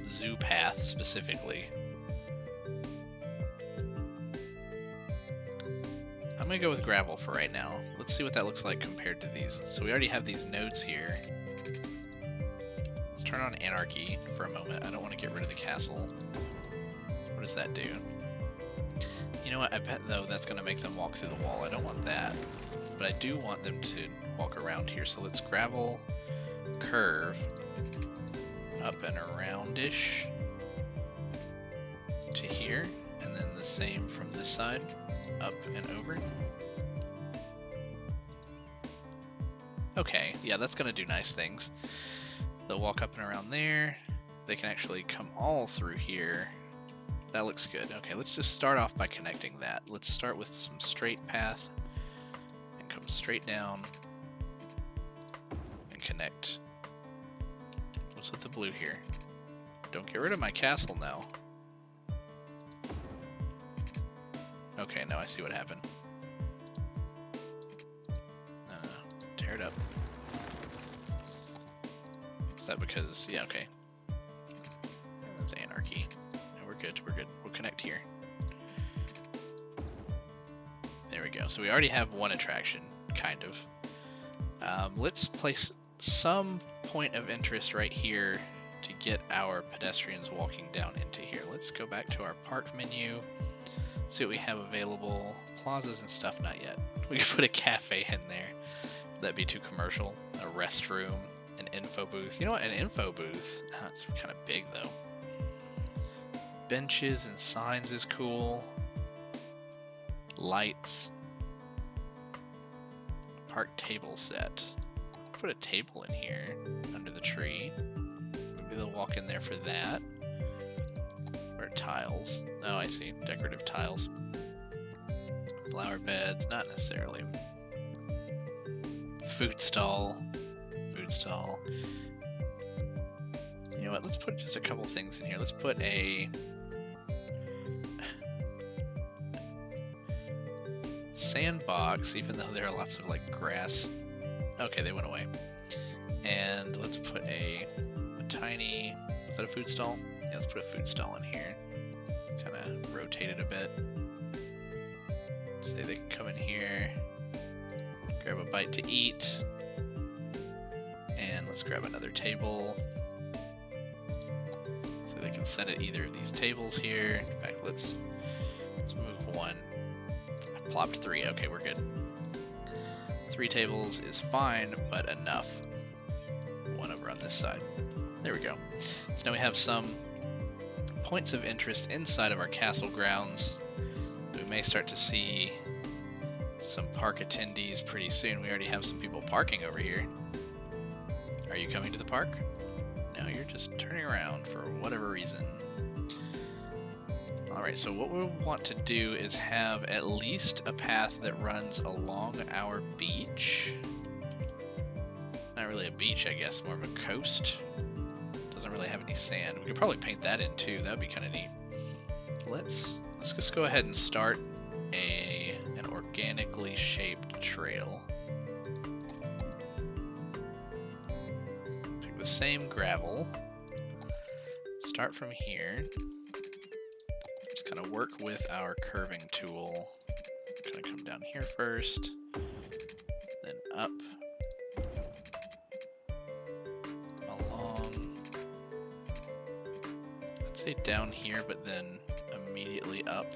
A: zoo path specifically. I'm going to go with gravel for right now. Let's see what that looks like compared to these. So we already have these nodes here. Let's turn on anarchy for a moment. I don't want to get rid of the castle. What does that do? You know what? I bet, though, that's going to make them walk through the wall. I don't want that. But I do want them to walk around here. So let's gravel, curve. up and around-ish to here, and then the same from this side, up and over. Okay, yeah, that's gonna do nice things. They'll walk up and around there. They can actually come all through here. That looks good. Okay, let's just start off by connecting that. Let's start with some straight path and come straight down and connect. What's with the blue here? Don't get rid of my castle now. Okay, now I see what happened. No. Tear it up. Is that because... yeah, okay. That's anarchy. No, we're good, we're good. We'll connect here. There we go. So we already have one attraction, kind of. Let's place some point of interest right here to get our pedestrians walking down into here. Let's go back to our park menu, see what we have available. Plazas and stuff, not yet. We could put a cafe in there. That'd be too commercial. A restroom, an info booth. You know what? An info booth. That's kind of big though. Benches and signs is cool. Lights. Park table set. Put a table in here under the tree. Maybe they'll walk in there for that. Or tiles. Oh, I see. Decorative tiles. Flower beds. Not necessarily. Food stall. Food stall. You know what? Let's put just a couple things in here. Let's put a sandbox, even though there are lots of like grass. Okay, they went away. And let's put a tiny... is that a food stall? Yeah, let's put a food stall in here. Kind of rotate it a bit. Say they can come in here, grab a bite to eat, and let's grab another table. So they can set at either of these tables here. In fact, let's move one. I plopped 3. Okay, we're good. 3 tables is fine, but enough. One over on this side. There we go. So now we have some points of interest inside of our castle grounds. We may start to see some park attendees pretty soon. We already have some people parking over here. Are you coming to the park? No, you're just turning around for whatever reason. Alright, so what we'll want to do is have at least a path that runs along our beach. Not really a beach, I guess, more of a coast. Doesn't really have any sand. We could probably paint that in too. That would be kind of neat. Let's just go ahead and start an organically shaped trail. Pick the same gravel. Start from here. Just kind of work with our curving tool. Kind of come down here first, then up, along. I'd say down here, but then immediately up,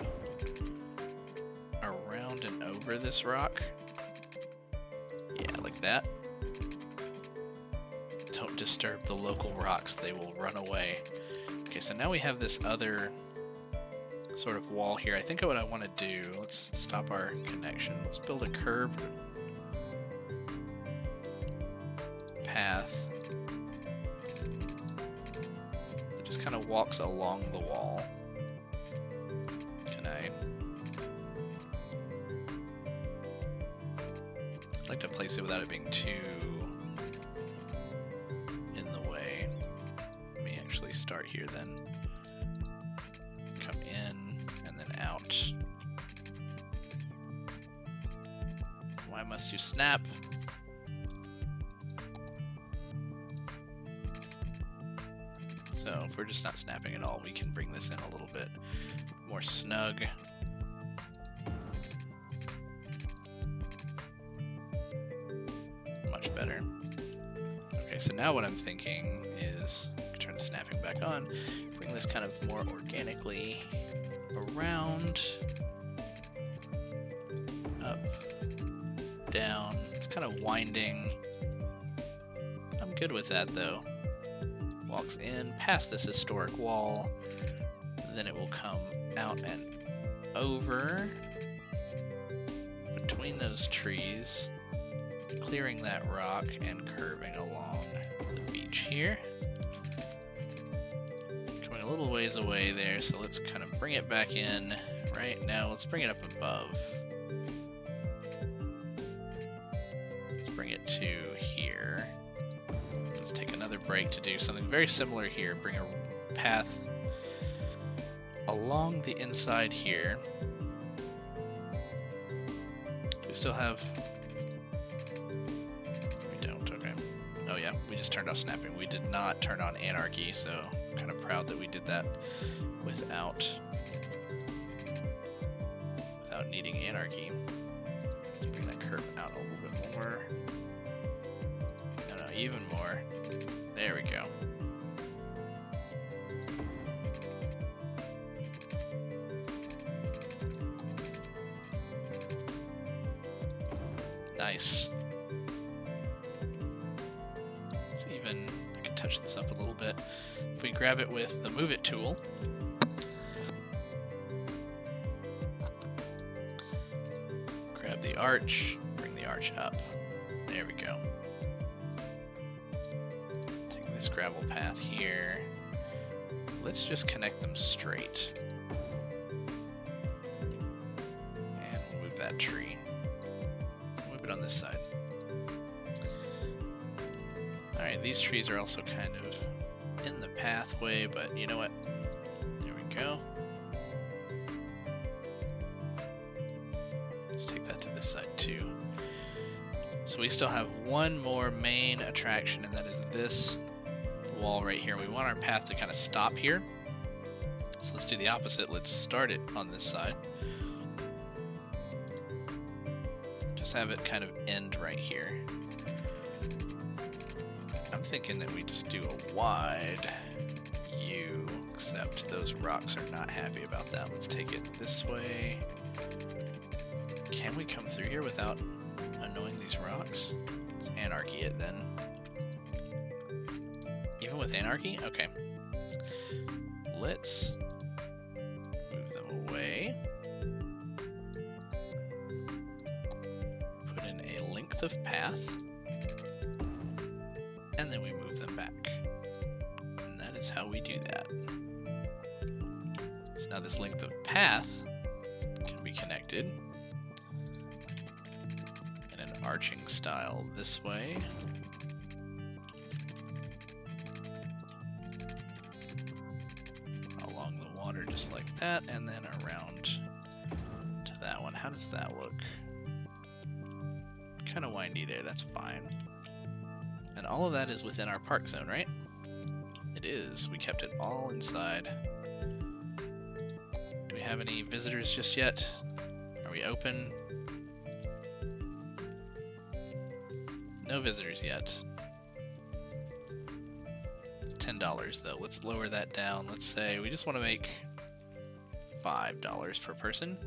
A: around and over this rock. Yeah, like that. Don't disturb the local rocks, they will run away. Okay, so now we have this other sort of wall here. I think what I want to do, let's stop our connection. Let's build a curved path that just kind of walks along the wall. Can I... I'd like to place it without it being too in the way. Let me actually start here then. Come in and then out. Why must you snap? So if we're just not snapping at all, we can bring this in a little bit more snug. Much better. Okay, so now what I'm thinking is turn the snapping back on, bring this kind of more organically around, up, down. It's kind of winding. I'm good with that though. walks in past this historic wall. Then it will come out and over between those trees, clearing that rock and curving along the beach here. Coming a little ways away there, so let's kind of bring it back in. Right now, let's bring it up above. Let's bring it to here. Let's take another break to do something very similar here. Bring a path along the inside here. We still have... We don't, okay. Oh yeah, we just turned off snapping. We did not turn on anarchy, so I'm kind of proud that we did that without needing anarchy. Let's bring that curve out a little bit more. No, even more. There we go. Nice. Let's even, I can touch this up a little bit. If we grab it with the Move It tool, grab the arch, bring the arch up. There we go. Take this gravel path here. Let's just connect them straight. And we'll move that tree. Move it on this side. Alright, these trees are also kind of in the pathway, but you know what? There we go. Let's take that to this side too. So we still have one more main attraction, and that is this wall right here. We want our path to kind of stop here. So let's do the opposite. Let's start it on this side. Just have it kind of end right here. I'm thinking that we just do a wide U, except those rocks are not happy about that. Let's take it this way. Can we come through here without annoying these rocks? Let's anarchy it then. Even with anarchy? Okay. Let's move them away. Put in a length of path. And then we move them back. And that is how we do that. So now this length of path can be connected in an arching style this way. Along the water just like that, and then around to that one. How does that look? Kind of windy there, that's fine. And all of that is within our park zone, right? It is. We kept it all inside. Do we have any visitors just yet? Are we open? No visitors yet. It's $10 though. Let's lower that down. Let's say we just want to make $5 per person.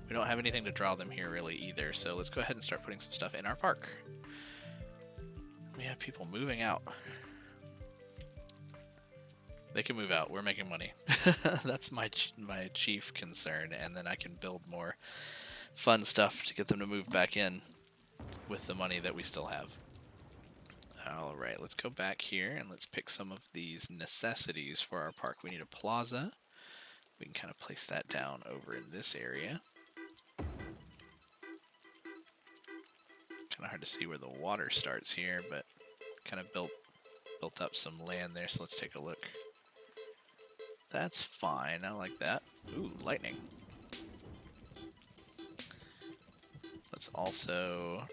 A: We don't have anything to draw them here really either, so let's go ahead and start putting some stuff in our park. We have people moving out. They can move out. We're making money. That's my chief concern, and then I can build more fun stuff to get them to move back in with the money that we still have. Alright, let's go back here and let's pick some of these necessities for our park. We need a plaza. We can kind of place that down over in this area. Kind of hard to see where the water starts here, but kind of built up some land there, so let's take a look. That's fine, I like that. Ooh, lightning. Let's also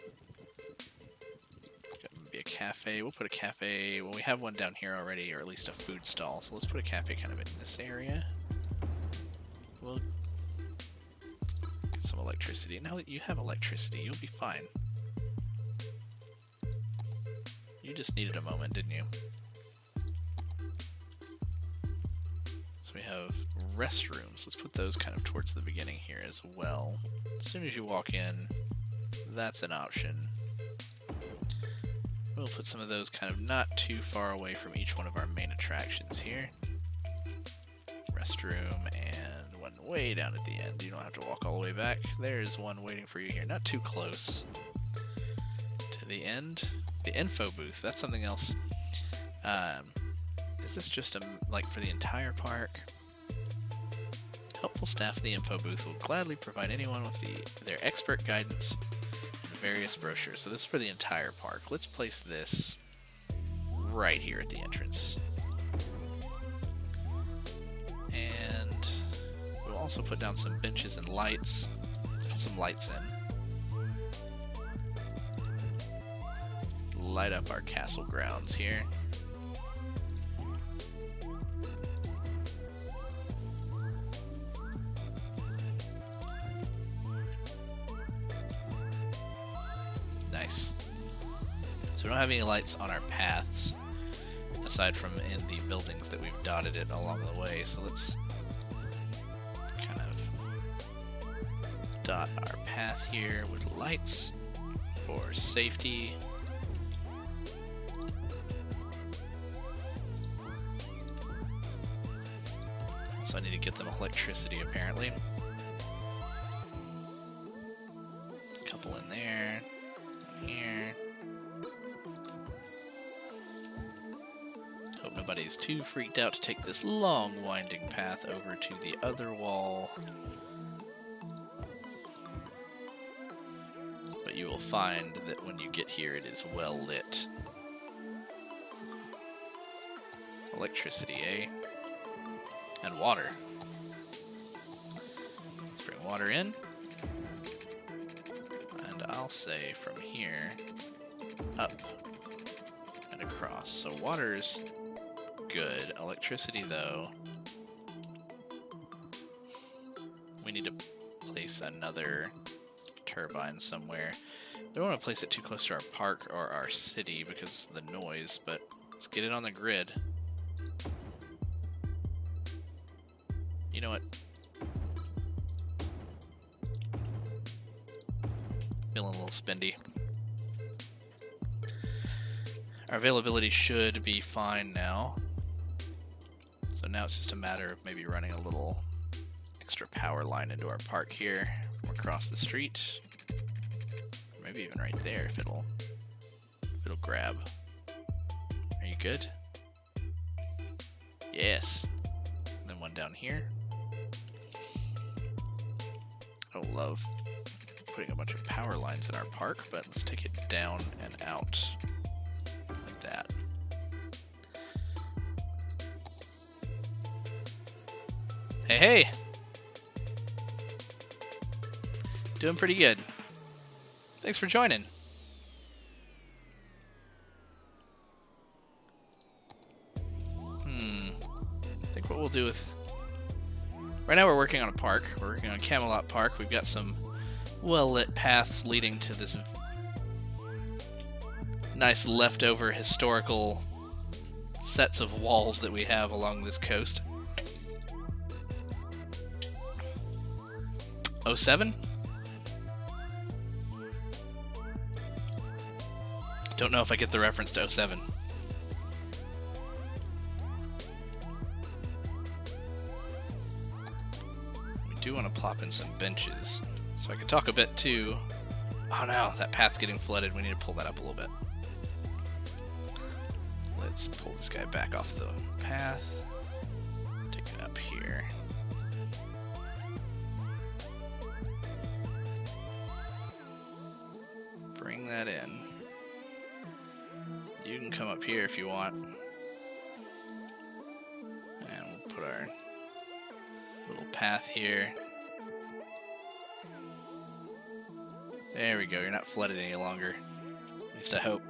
A: be a cafe. We'll put a cafe, well we have one down here already, or at least a food stall, so let's put a cafe kind of in this area. We'll get some electricity. Now that you have electricity, you'll be fine. You just needed a moment, didn't you? So we have restrooms. Let's put those kind of towards the beginning here as well. As soon as you walk in, that's an option. We'll put some of those kind of not too far away from each one of our main attractions here. Restroom and one way down at the end. You don't have to walk all the way back. There's one waiting for you here. Not too close to the end. The info booth, that's something else. Is this just like for the entire park? Helpful staff at the info booth will gladly provide anyone with their expert guidance and various brochures. So this is for the entire park. Let's place this right here at the entrance. And we'll also put down some benches and lights. Let's put some lights in. Light up our castle grounds here. Nice. So we don't have any lights on our paths, aside from in the buildings that we've dotted it along the way. So let's kind of dot our path here with lights for safety. So I need to get them electricity apparently. A couple in there. Here. Hope nobody's too freaked out to take this long winding path over to the other wall. But you will find that when you get here it is well lit. Electricity, eh? And water. Let's bring water in. I'll say from here up and across. So water's good. Electricity though, we need to place another turbine somewhere. Don't want to place it too close to our park or our city because of the noise, but let's get it on the grid. You know what? Feeling a little spendy. Our availability should be fine now. So now it's just a matter of maybe running a little extra power line into our park here from across the street. Or maybe even right there if it'll grab. Are you good? Yes. And then one down here. I love putting a bunch of power lines in our park, but let's take it down and out like that. Hey, hey! Doing pretty good. Thanks for joining. I think what we'll do with... Right now we're working on a park. We're working on Camelot Park. We've got some well-lit paths leading to this nice leftover historical sets of walls that we have along this coast. 07? Don't know if I get the reference to 07. We do want to plop in some benches. So I can talk a bit too. Oh no, that path's getting flooded. We need to pull that up a little bit. Let's pull this guy back off the path. Take it up here. Bring that in. You can come up here if you want. And we'll put our little path here. There we go, you're not flooded any longer. At least I hope.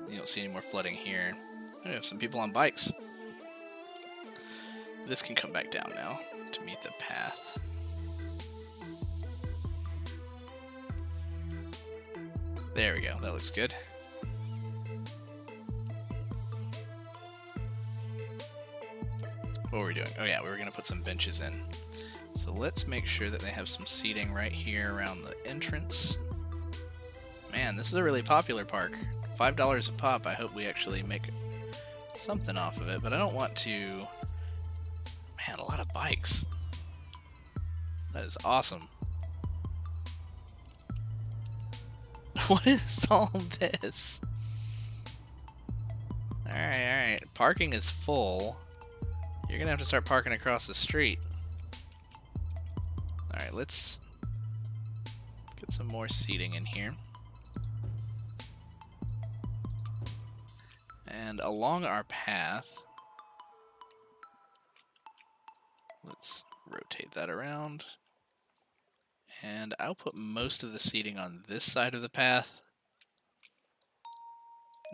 A: You don't see any more flooding here. We have some people on bikes. This can come back down now to meet the path. There we go, that looks good. What were we doing? Oh yeah, we were going to put some benches in. So let's make sure that they have some seating right here around the entrance. Man, this is a really popular park. $5 a pop. I hope we actually make something off of it, but I don't want to... Man, a lot of bikes. That is awesome. What is all this? Alright. Parking is full. You're gonna have to start parking across the street. Alright, let's get some more seating in here. And along our path, let's rotate that around. And I'll put most of the seating on this side of the path.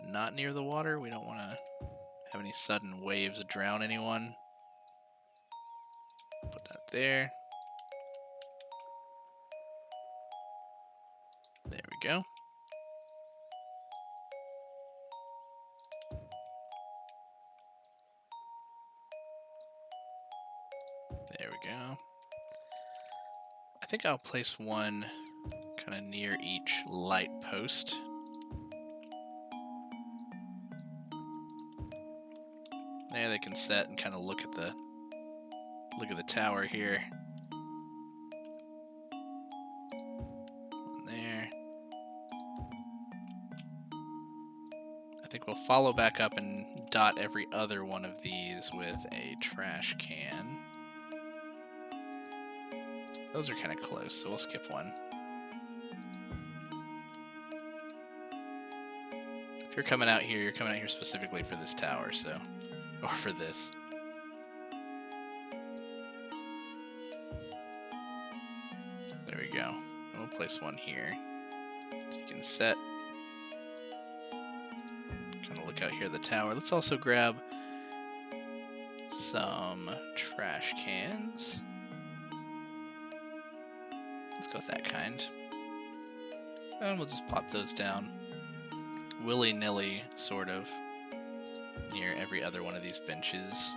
A: Not near the water. We don't want to have any sudden waves drown anyone. Put that there. There we go. There we go. I think I'll place one kind of near each light post. There they can set and kind of look at the tower here. One there. I think we'll follow back up and dot every other one of these with a trash can. Those are kind of close, so we'll skip one. If you're coming out here specifically for this tower, so, or for this. There we go. And we'll place one here. So you can set. Kind of look out here at the tower. Let's also grab some trash cans. Let's go with that kind. And we'll just plop those down willy-nilly, sort of, near every other one of these benches.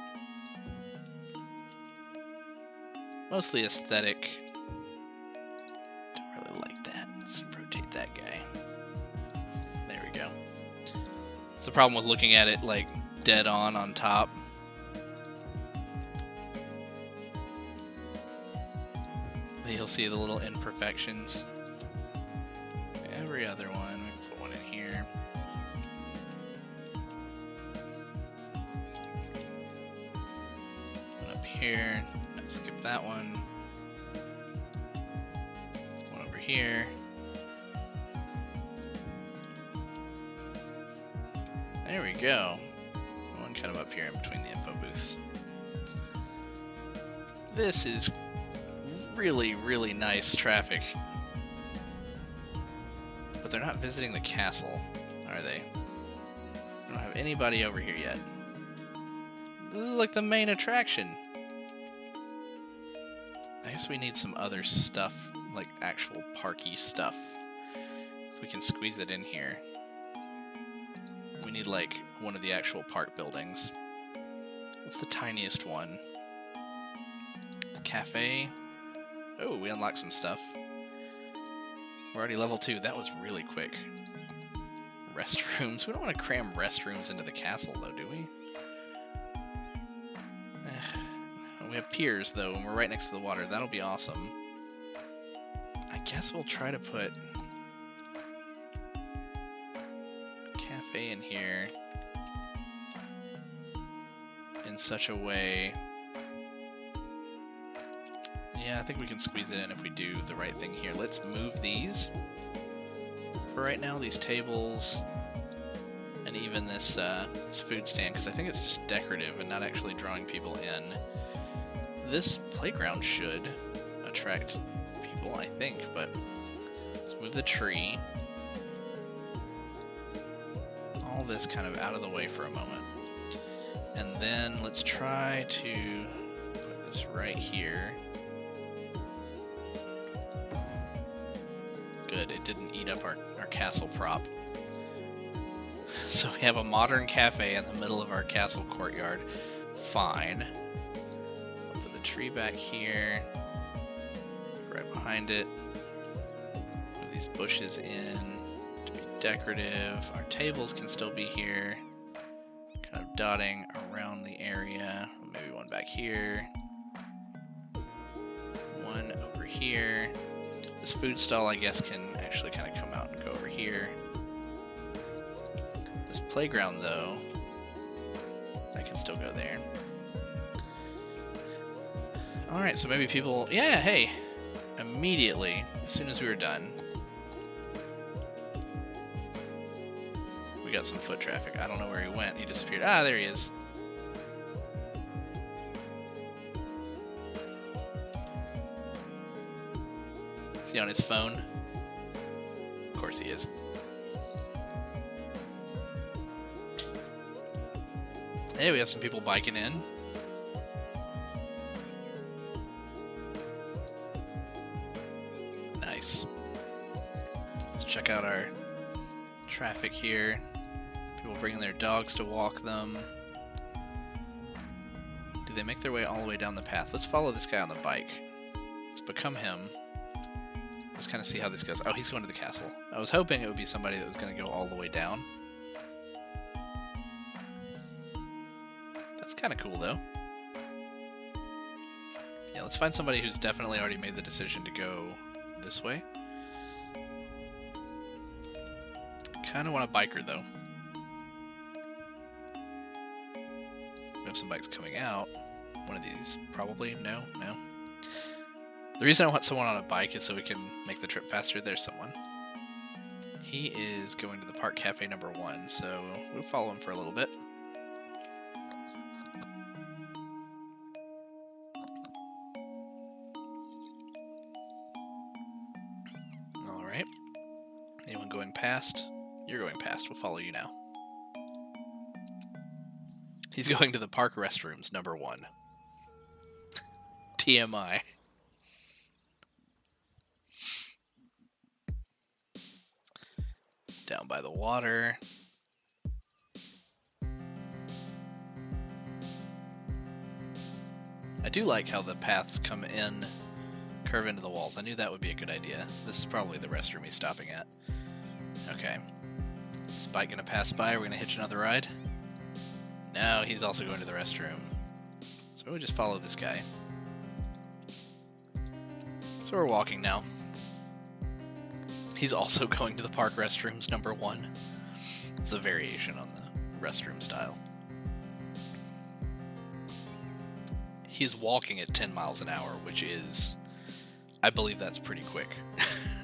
A: Mostly aesthetic. Don't really like that. Let's rotate that guy. There we go. It's the problem with looking at it like dead on top. You'll see the little imperfections. Every other one, we can put one in here. One up here. Let's skip that one. One over here. There we go. One kind of up here in between the info booths. This is really, really nice traffic. But they're not visiting the castle, are they? We don't have anybody over here yet. This is like the main attraction. I guess we need some other stuff, like actual parky stuff. If we can squeeze it in here. We need like one of the actual park buildings. What's the tiniest one? The cafe. Oh, we unlocked some stuff. We're already level 2. That was really quick. Restrooms. We don't want to cram restrooms into the castle, though, do we? We have piers, though, and we're right next to the water. That'll be awesome. I guess we'll try to put a cafe in here in such a way... Yeah, I think we can squeeze it in if we do the right thing here. Let's move these for right now, these tables, and even this food stand, because I think it's just decorative and not actually drawing people in. This playground should attract people, I think, but let's move the tree. All this kind of out of the way for a moment. And then let's try to put this right here. Good, it didn't eat up our castle prop. So we have a modern cafe in the middle of our castle courtyard. Fine. I'll put the tree back here. Right behind it. Move these bushes in to be decorative. Our tables can still be here. Kind of dotting around the area. Maybe one back here. One over here. This food stall, I guess, can actually kind of come out and go over here. This playground, though, that can still go there. Alright, so maybe people... Yeah, hey! Immediately, as soon as we were done, we got some foot traffic. I don't know where he went. He disappeared. Ah, there he is. Is he on his phone? Of course he is. Hey, we have some people biking in. Nice. Let's check out our traffic here. People bringing their dogs to walk them. Do they make their way all the way down the path? Let's follow this guy on the bike. Let's become him. Let's kind of see how this goes. Oh, he's going to the castle. I was hoping it would be somebody that was going to go all the way down. That's kind of cool, though. Yeah, let's find somebody who's definitely already made the decision to go this way. Kind of want a biker, though. We have some bikes coming out. One of these, probably. No. The reason I want someone on a bike is so we can make the trip faster. There's someone. He is going to the Park Cafe number 1, so we'll follow him for a little bit. Alright. Anyone going past? You're going past. We'll follow you now. He's going to the park restrooms number 1. TMI. Down by the water. I do like how the paths come in, curve into the walls. I knew that would be a good idea. This is probably the restroom he's stopping at. Okay. Is this bike gonna pass by? Are we gonna hitch another ride? No, he's also going to the restroom. So we'll just follow this guy. So we're walking now. He's also going to the park restrooms number 1. It's a variation on the restroom style. He's walking at 10 miles an hour, which is, I believe that's pretty quick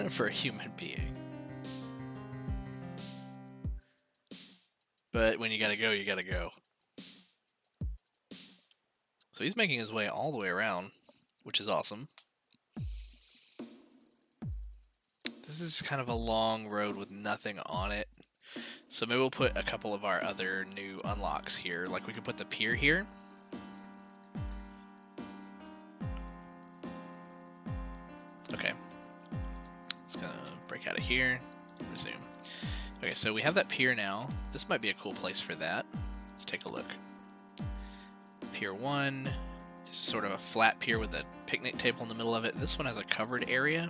A: for a human being. But when you gotta go, you gotta go. So he's making his way all the way around, which is awesome. This is kind of a long road with nothing on it. So maybe we'll put a couple of our other new unlocks here. Like we could put the pier here. Okay. It's gonna break out of here. Resume. Okay, so we have that pier now. This might be a cool place for that. Let's take a look. Pier 1 is sort of a flat pier with a picnic table in the middle of it. This one has a covered area.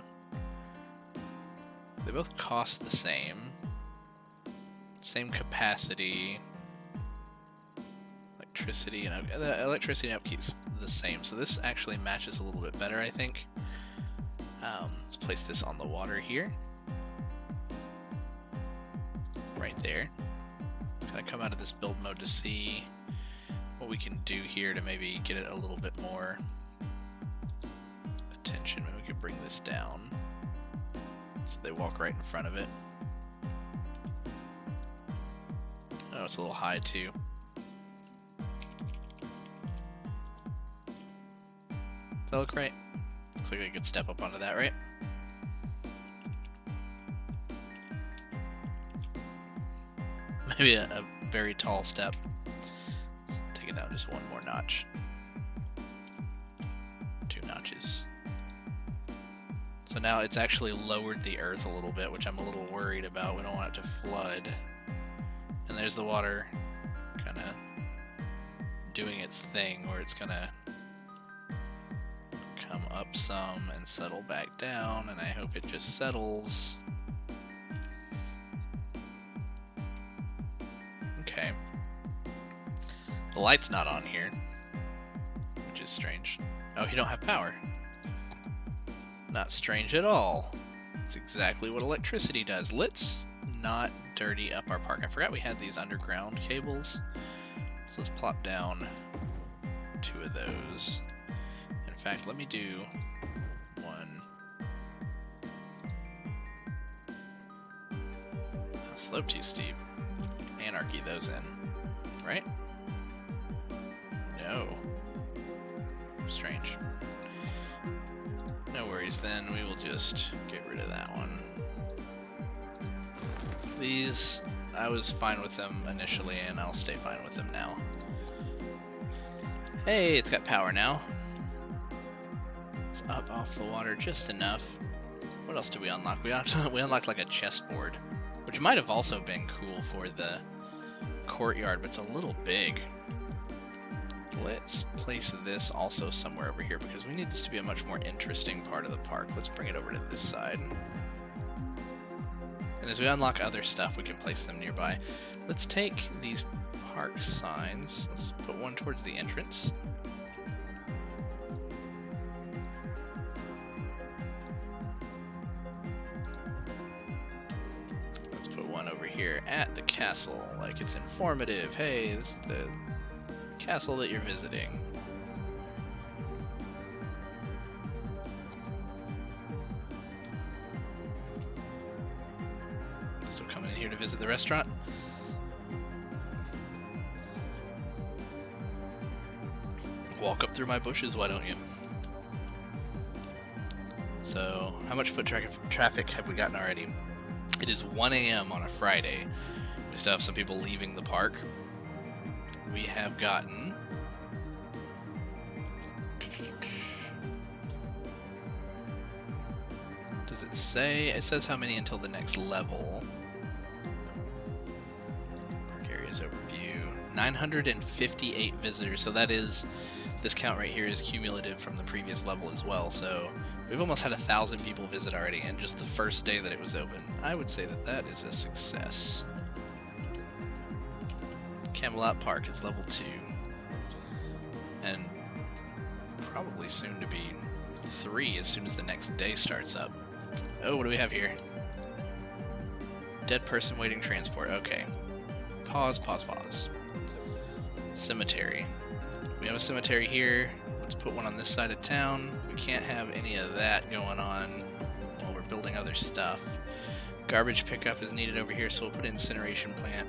A: They both cost the same. Same capacity. Electricity and the electricity and upkeep's the same. So this actually matches a little bit better, I think. Let's place this on the water here. Right there. Let's kind of come out of this build mode to see what we can do here to maybe get it a little bit more attention. Maybe we could bring this down so they walk right in front of it. Oh, it's a little high too. Does that look right? Looks like I could step up onto that, right? Maybe a very tall step. Let's take it down just one more notch. 2 notches. So now it's actually lowered the earth a little bit, which I'm a little worried about. We don't want it to flood. And there's the water kind of doing its thing where it's going to come up some and settle back down, and I hope it just settles. Okay. The light's not on here, which is strange. Oh, you don't have power. Not strange at all. It's exactly what electricity does. Let's not dirty up our park. I forgot we had these underground cables. So let's plop down 2 of those. In fact, let me do 1. Oh, slope too steep. Anarchy those in. Right? No. Strange. No worries then, we will just get rid of that one. These, I was fine with them initially, and I'll stay fine with them now. Hey, it's got power now. It's up off the water just enough. What else did we unlock? We unlocked like a chessboard, which might have also been cool for the courtyard, but it's a little big. Let's place this also somewhere over here because we need this to be a much more interesting part of the park. Let's bring it over to this side. And as we unlock other stuff, we can place them nearby. Let's take these park signs. Let's put one towards the entrance. Let's put one over here at the castle, like it's informative. Hey, this is the castle that you're visiting. Still coming in here to visit the restaurant. Walk up through my bushes, why don't you? So, how much foot traffic have we gotten already? It is 1 a.m. on a Friday. We still have some people leaving the park. We have gotten does it say? It says how many until the next level. Park areas overview. 958 visitors. So that is, this count right here is cumulative from the previous level as well. So we've almost had 1,000 people visit already in just the first day that it was open. I would say that that is a success. Camelot Park is level 2. And probably soon to be 3 as soon as the next day starts up. Oh, what do we have here? Dead person waiting transport. Okay. Pause, pause, pause. Cemetery. We have a cemetery here. Let's put one on this side of town. We can't have any of that going on while we're building other stuff. Garbage pickup is needed over here, so we'll put an incineration plant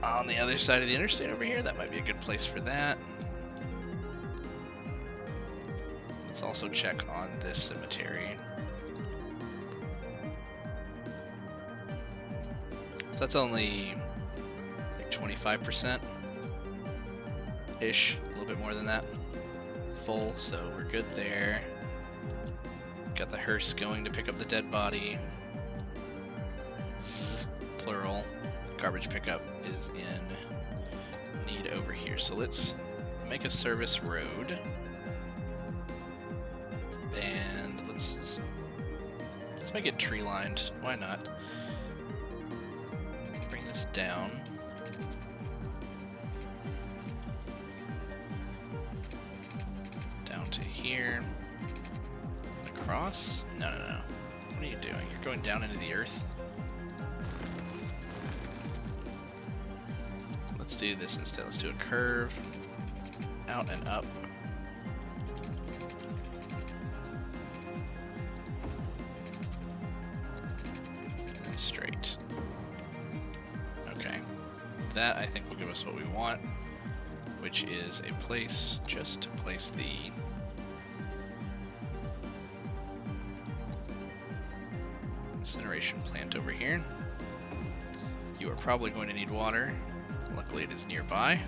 A: on the other side of the interstate over here. That might be a good place for that. Let's also check on this cemetery. So that's only like 25% ish, a little bit more than that. Full, so we're good there. Got the hearse going to pick up the dead body. Plural. Garbage pickup is in need over here. So let's make a service road. And let's make it tree lined. Why not? Bring this down. Down to here. Across? No, no, no. What are you doing? You're going down into the earth? Let's do this instead. Let's do a curve. Out and up. And straight. Okay. That, I think, will give us what we want, which is a place just to place the incineration plant over here. You are probably going to need water. Luckily it is nearby.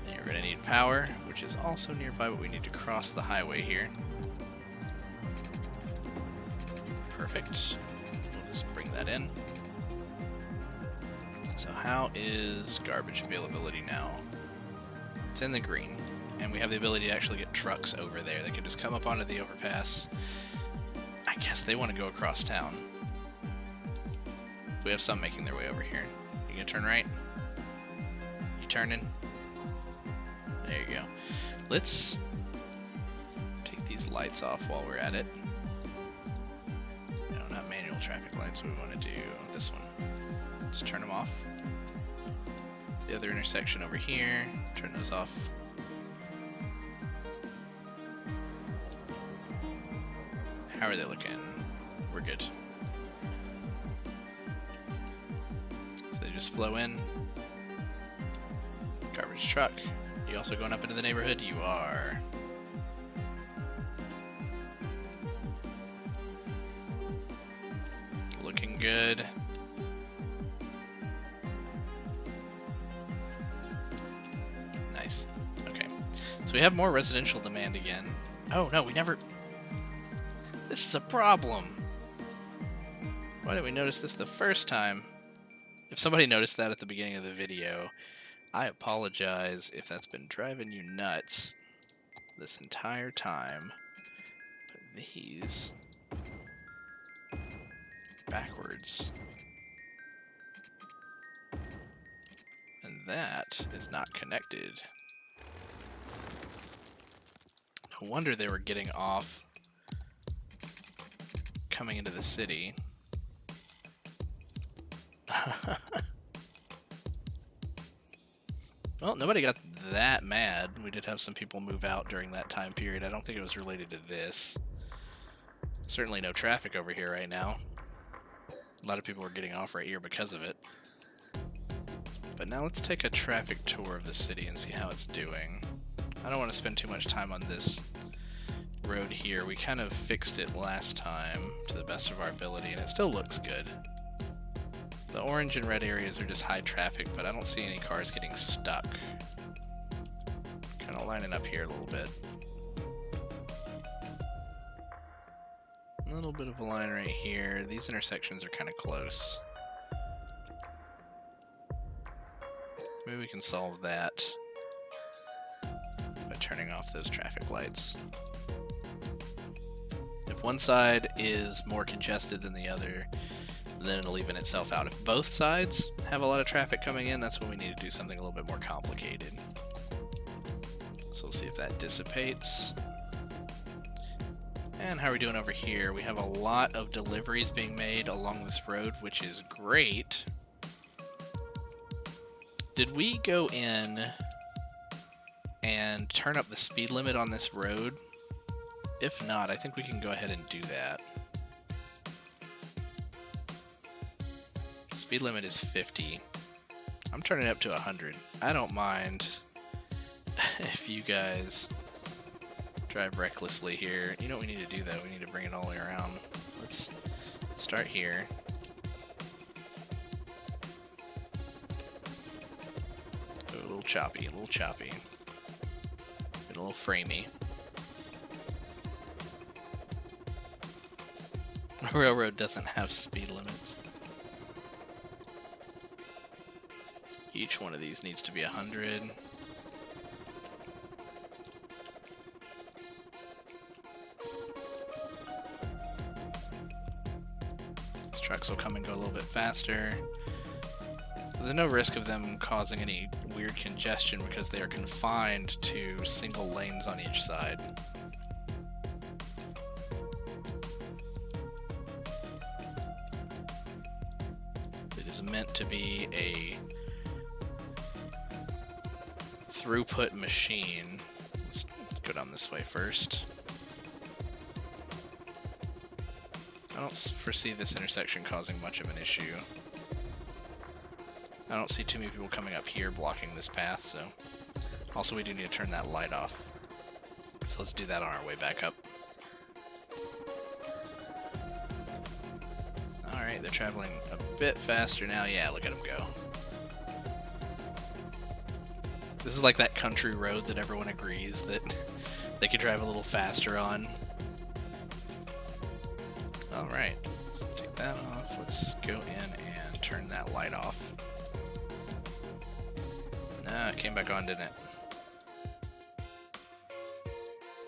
A: And you're going to need power, which is also nearby, but we need to cross the highway here. Perfect. We'll just bring that in. So how is garbage availability now? It's in the green, and we have the ability to actually get trucks over there. They can just come up onto the overpass. I guess they want to go across town. We have some making their way over here. You gonna turn right? You turning? There you go. Let's take these lights off while we're at it. No, not manual traffic lights. We want to do this one. Just turn them off. The other intersection over here, turn those off. How are they looking? We're good. So they just flow in. Garbage truck. You also going up into the neighborhood? You are. Looking good. Nice. Okay. So we have more residential demand again. Oh no, we never... This is a problem. Why didn't we notice this the first time? If somebody noticed that at the beginning of the video, I apologize if that's been driving you nuts this entire time. Put these backwards. And that is not connected. No wonder they were getting off coming into the city. Well, nobody got that mad. We did have some people move out during that time period. I don't think it was related to this. Certainly no traffic over here right now. A lot of people are getting off right here because of it. But now let's take a traffic tour of the city and see how it's doing. I don't want to spend too much time on this road here. We kind of fixed it last time to the best of our ability, and it still looks good. The orange and red areas are just high traffic, but I don't see any cars getting stuck. Kind of lining up here a little bit. A little bit of a line right here. These intersections are kind of close. Maybe we can solve that by turning off those traffic lights. If one side is more congested than the other, then it'll even itself out. If both sides have a lot of traffic coming in, that's when we need to do something a little bit more complicated. So we'll see if that dissipates. And how are we doing over here? We have a lot of deliveries being made along this road, which is great. Did we go in and turn up the speed limit on this road? If not, I think we can go ahead and do that. Speed limit is 50. I'm turning it up to 100. I don't mind if you guys drive recklessly here. You know what we need to do though? We need to bring it all the way around. Let's start here. Go a little choppy, a little choppy. Get a little framey. Railroad doesn't have speed limits. Each one of these needs to be 100. These trucks will come and go a little bit faster. There's no risk of them causing any weird congestion because they are confined to single lanes on each side. It is meant to be a throughput machine. Let's go down this way first. I don't foresee this intersection causing much of an issue. I don't see too many people coming up here blocking this path, so... Also, we do need to turn that light off. So let's do that on our way back up. Alright, they're traveling a bit faster now. Yeah, look at them go. This is like that country road that everyone agrees that they could drive a little faster on. Alright, let's take that off. Let's go in and turn that light off. Nah, it came back on, didn't it?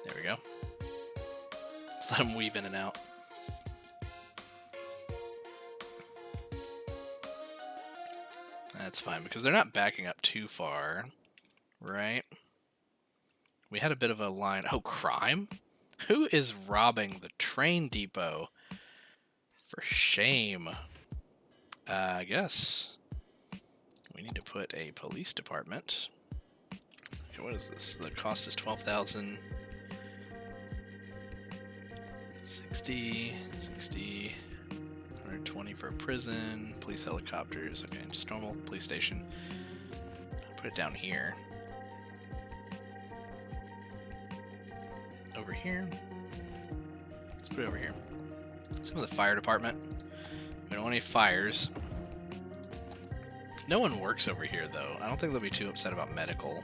A: There we go. Let's let them weave in and out. That's fine, because they're not backing up too far, right? We had a bit of a line. Oh, crime? Who is robbing the train depot? For shame. I guess we need to put a police department. Okay, what is this? The cost is 12,000. 60, 120 for a prison, police helicopters. Okay, just normal police station. Put it down here. Over here. Let's put it over here. Some of the fire department. We don't want any fires. No one works over here, though. I don't think they'll be too upset about medical.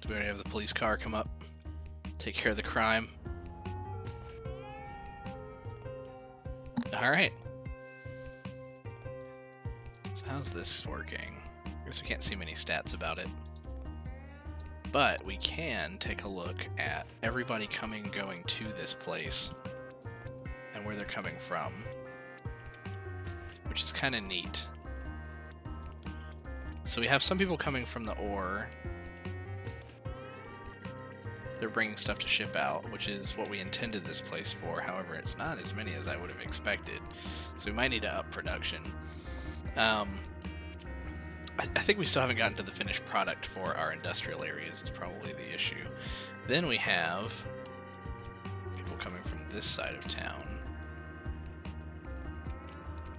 A: Do we already have the police car come up? Take care of the crime. Alright. So how's this working? I guess we can't see many stats about it. But we can take a look at everybody coming and going to this place and where they're coming from, which is kind of neat. So we have some people coming from the ore. They're bringing stuff to ship out, which is what we intended this place for. However, it's not as many as I would have expected, so we might need to up production. I think we still haven't gotten to the finished product for our industrial areas is probably the issue. Then we have people coming from this side of town.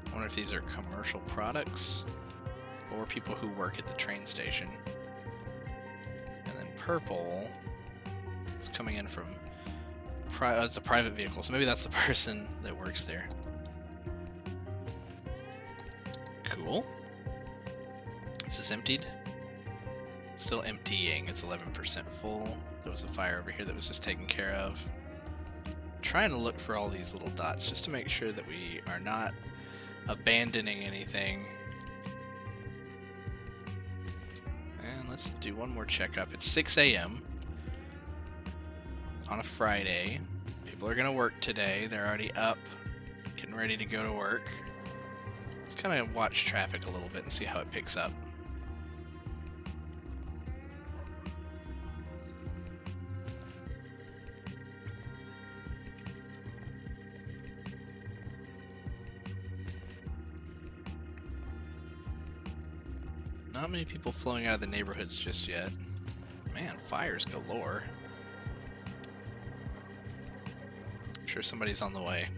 A: I wonder if these are commercial products or people who work at the train station. And then purple is coming in from it's a private vehicle, so maybe that's the person that works there. Cool. Is this emptied? Still emptying. It's 11% full. There was a fire over here that was just taken care of. Trying to look for all these little dots just to make sure that we are not abandoning anything. And let's do one more checkup. It's 6 a.m. on a Friday. People are going to work today. They're already up, getting ready to go to work. Let's kind of watch traffic a little bit and see how it picks up. Not many people flowing out of the neighborhoods just yet. Man, fires galore. I'm sure somebody's on the way.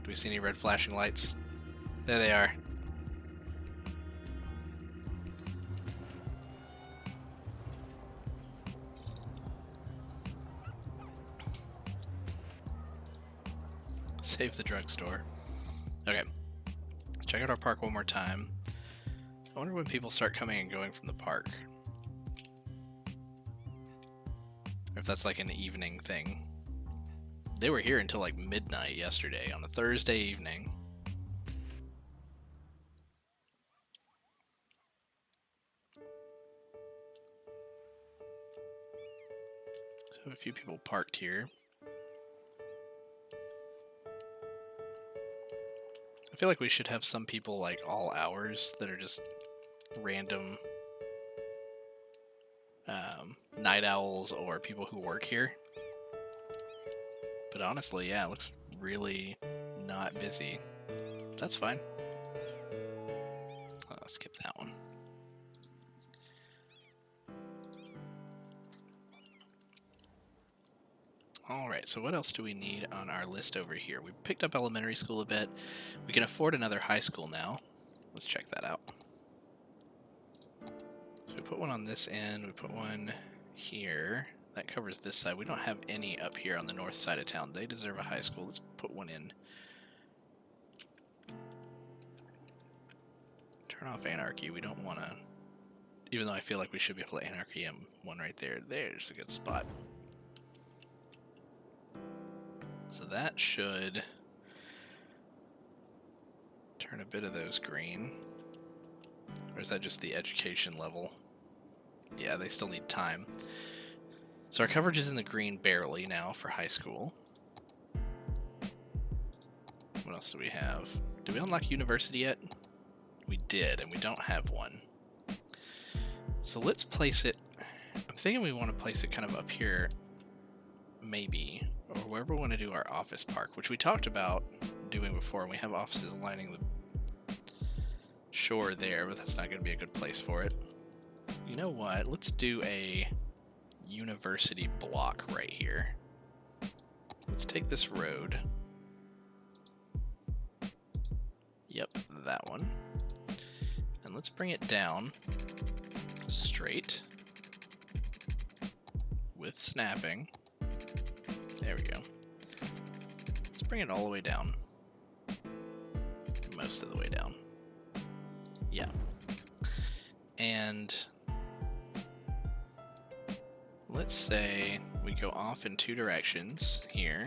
A: Do we see any red flashing lights? There they are. Save the drugstore. Okay. Let's check out our park one more time. I wonder when people start coming and going from the park. Or if that's like an evening thing. They were here until like midnight yesterday on a Thursday evening. So a few people parked here. I feel like we should have some people like all hours that are just random night owls or people who work here. But honestly, yeah, it looks really not busy. That's fine. I'll skip that one. Alright, so what else do we need on our list over here? We picked up elementary school a bit. We can afford another high school now. Let's check that out. So we put one on this end, we put one here. That covers this side. We don't have any up here on the north side of town. They deserve a high school. Let's put one in. Turn off anarchy. We don't want to... Even though I feel like we should be able to anarchy one right there. There's a good spot. So that should turn turn a bit of those green. Or is that just the education level? Yeah, they still need time. So our coverage is in the green barely now for high school. What else do we have? Did we unlock university yet? We did, and we don't have one. So let's place it... I'm thinking we want to place it kind of up here, maybe, or wherever we want to do our office park, which we talked about doing before, and we have offices lining the shore there, but that's not going to be a good place for it. You know what? Let's do a university block right here. Let's take this road. Yep, that one. And let's bring it down straight with snapping. There we go. Let's bring it all the way down. Most of the way down. Yeah. And let's say we go off in two directions here.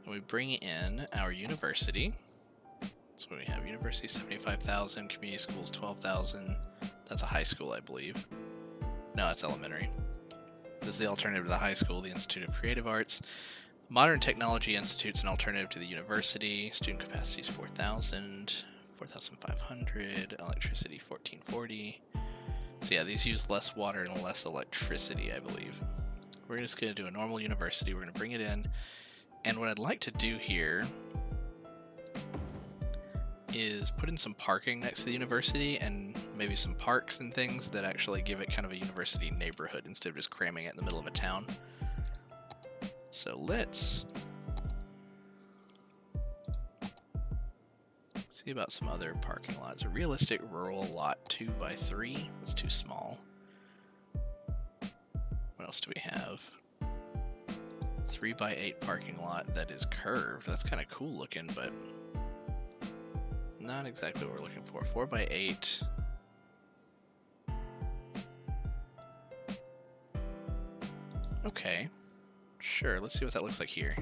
A: We bring in our university. So we have university 75,000, community schools 12,000. That's a high school, I believe. No, that's elementary. This is the alternative to the high school, the Institute of Creative Arts. Modern Technology Institute's an alternative to the university. Student capacity is 4,000, 4,500, electricity 1440. So yeah, these use less water and less electricity, I believe. We're just going to do a normal university. We're going to bring it in. And what I'd like to do here is put in some parking next to the university and maybe some parks and things that actually give it kind of a university neighborhood instead of just cramming it in the middle of a town. So let's see about some other parking lots. A realistic rural lot 2x3. That's too small. What else do we have? 3x8 parking lot that is curved. That's kind of cool looking, but not exactly what we're looking for. 4x8. Okay. Sure, let's see what that looks like here.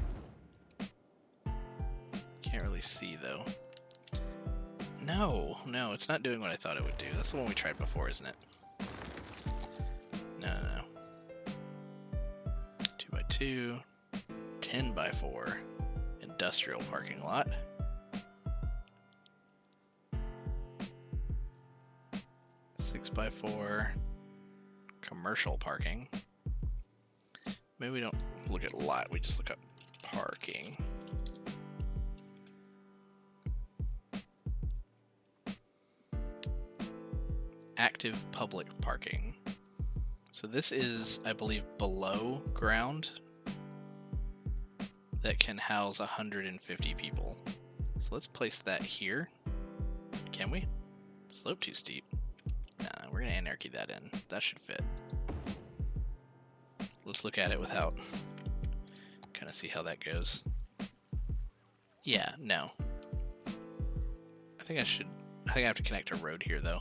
A: Can't really see, though. No, it's not doing what I thought it would do. That's the one we tried before, isn't it? No. 2x2. 10x4 industrial parking lot. 6x4 commercial parking. Maybe we don't look at lot, we just look up parking. Active public parking. So this is, I believe, below ground that can house 150 people. So let's place that here. Can we? Slope too steep. Nah, we're gonna anarchy that in. That should fit. Let's look at it without, kind of see how that goes. Yeah, no. I think I have to connect a road here though.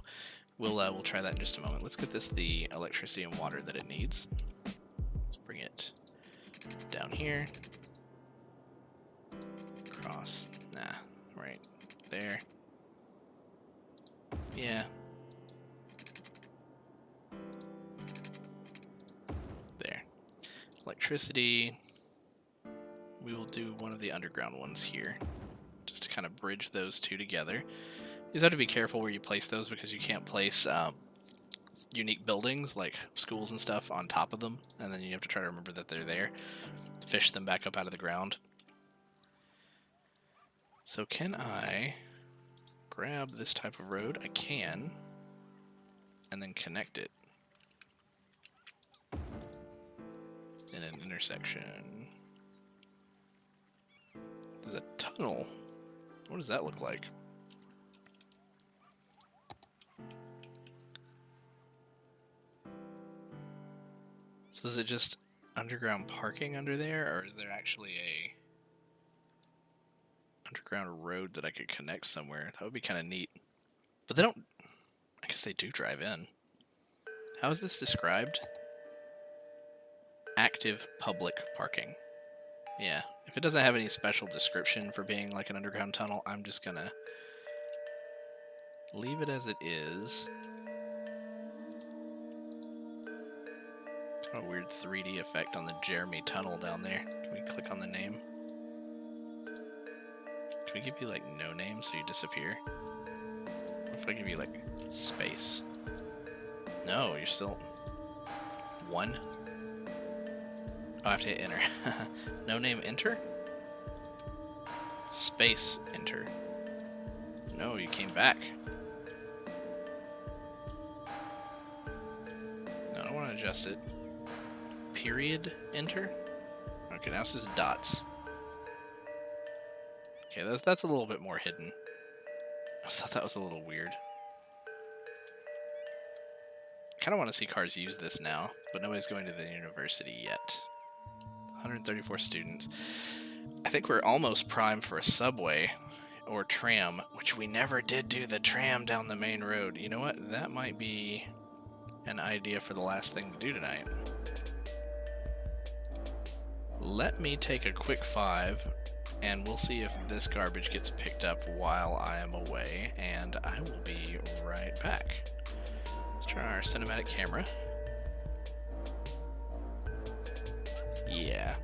A: We'll try that in just a moment. Let's get this the electricity and water that it needs. Let's bring it down here. Cross. Nah, right there. Yeah. There. Electricity. We will do one of the underground ones here, just to kind of bridge those two together. You just have to be careful where you place those because you can't place unique buildings like schools and stuff on top of them, and then you have to try to remember that they're there. Fish them back up out of the ground. So can I grab this type of road? I can. And then connect it in an intersection. There's a tunnel. What does that look like? So is it just underground parking under there, or is there actually a underground road that I could connect somewhere? That would be kind of neat. But they don't... I guess they do drive in. How is this described? Active public parking. Yeah, if it doesn't have any special description for being like an underground tunnel, I'm just gonna leave it as it is. Kind of a weird 3D effect on the Jeremy tunnel down there. Can we click on the name? Can we give you like no name so you disappear? What if I give you like space? No, you're still 1. Oh, I have to hit enter. No name enter? Space enter. No, you came back. No, I don't want to adjust it. Period enter? Okay, now this is dots. Okay, that's a little bit more hidden. I thought that was a little weird. Kind of want to see cars use this now, but nobody's going to the university yet. 134 students. I think we're almost primed for a subway or tram, which we never did do the tram down the main road. You know what? That might be an idea for the last thing to do tonight. Let me take a quick 5, and we'll see if this garbage gets picked up while I am away, and I will be right back. Let's turn on our cinematic camera. Yeah.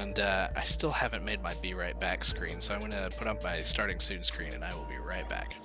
A: And I still haven't made my be right back screen, so I'm going to put up my starting soon screen, and I will be right back.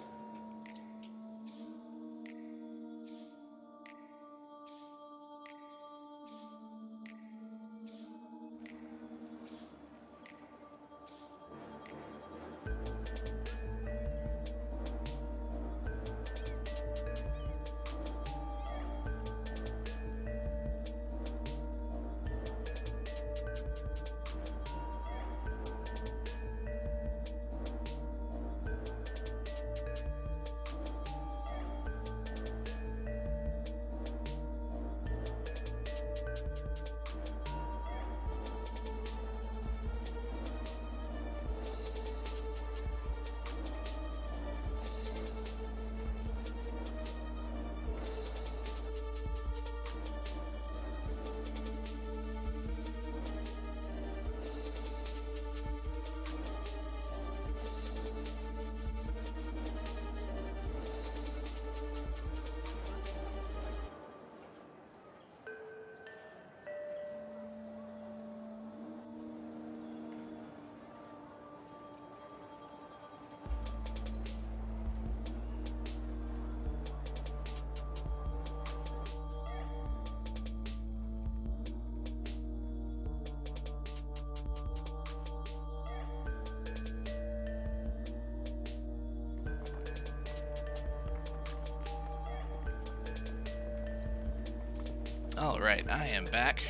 A: Alright, I am back.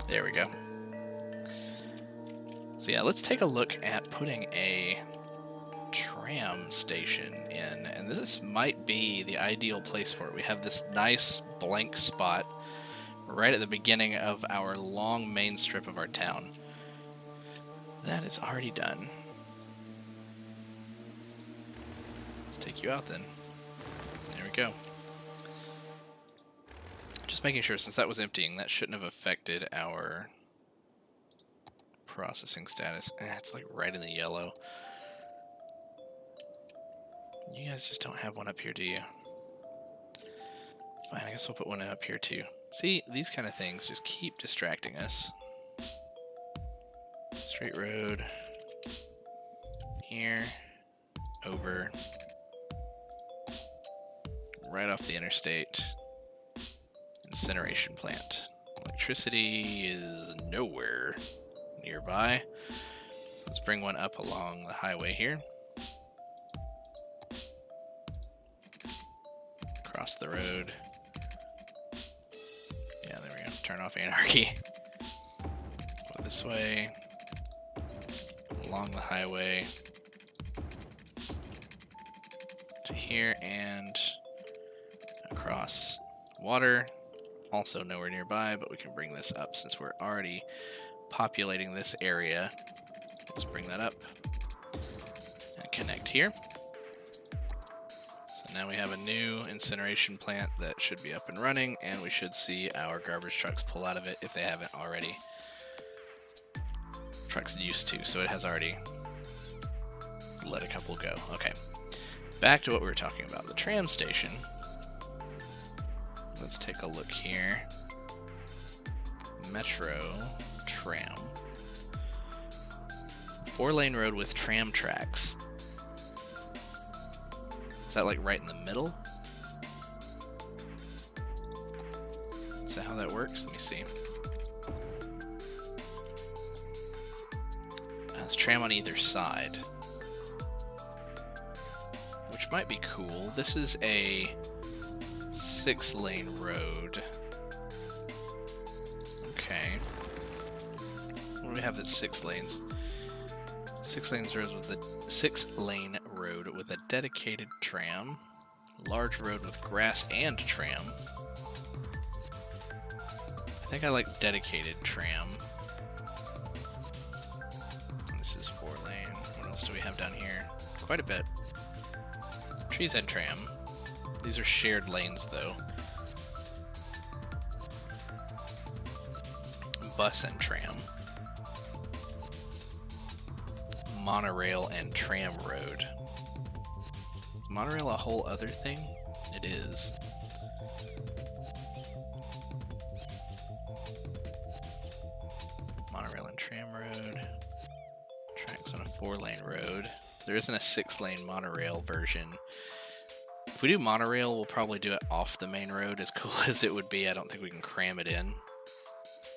A: There we go. So yeah, let's take a look at putting a tram station in, and this might be the ideal place for it. We have this nice blank spot right at the beginning of our long main strip of our town. That is already done. Let's take you out then. There we go. Just making sure, since that was emptying, that shouldn't have affected our processing status. It's like right in the yellow. You guys just don't have one up here, do you? Fine, I guess we'll put one up here too. See, these kind of things just keep distracting us. Straight road. Here. Over. Right off the interstate. Incineration plant. Electricity is nowhere nearby. So let's bring one up along the highway here. Across the road. Yeah, there we go. Turn off anarchy. Go this way. Along the highway. To here and across water. Also nowhere nearby, but we can bring this up since we're already populating this area. Let's bring that up and connect here. So now we have a new incineration plant that should be up and running, and we should see our garbage trucks pull out of it if they haven't already. Trucks used to, so it has already let a couple go. Okay, back to what we were talking about, the tram station. Let's take a look here. Metro tram. 4-lane road with tram tracks. Is that like right in the middle? Is that how that works? Let me see. It's tram on either side, which might be cool. This is a 6-lane road. Okay. What do we have that's 6 lanes? 6-lane road with a 6-lane road with a dedicated tram. Large road with grass and tram. I think I like dedicated tram. This is 4-lane. What else do we have down here? Quite a bit. Trees and tram. These are shared lanes though. Bus and tram. Monorail and tram road. Is monorail a whole other thing? It is. Monorail and tram road. Tracks on a 4-lane road. There isn't a 6-lane monorail version. If we do monorail, we'll probably do it off the main road. As cool as it would be, I don't think we can cram it in.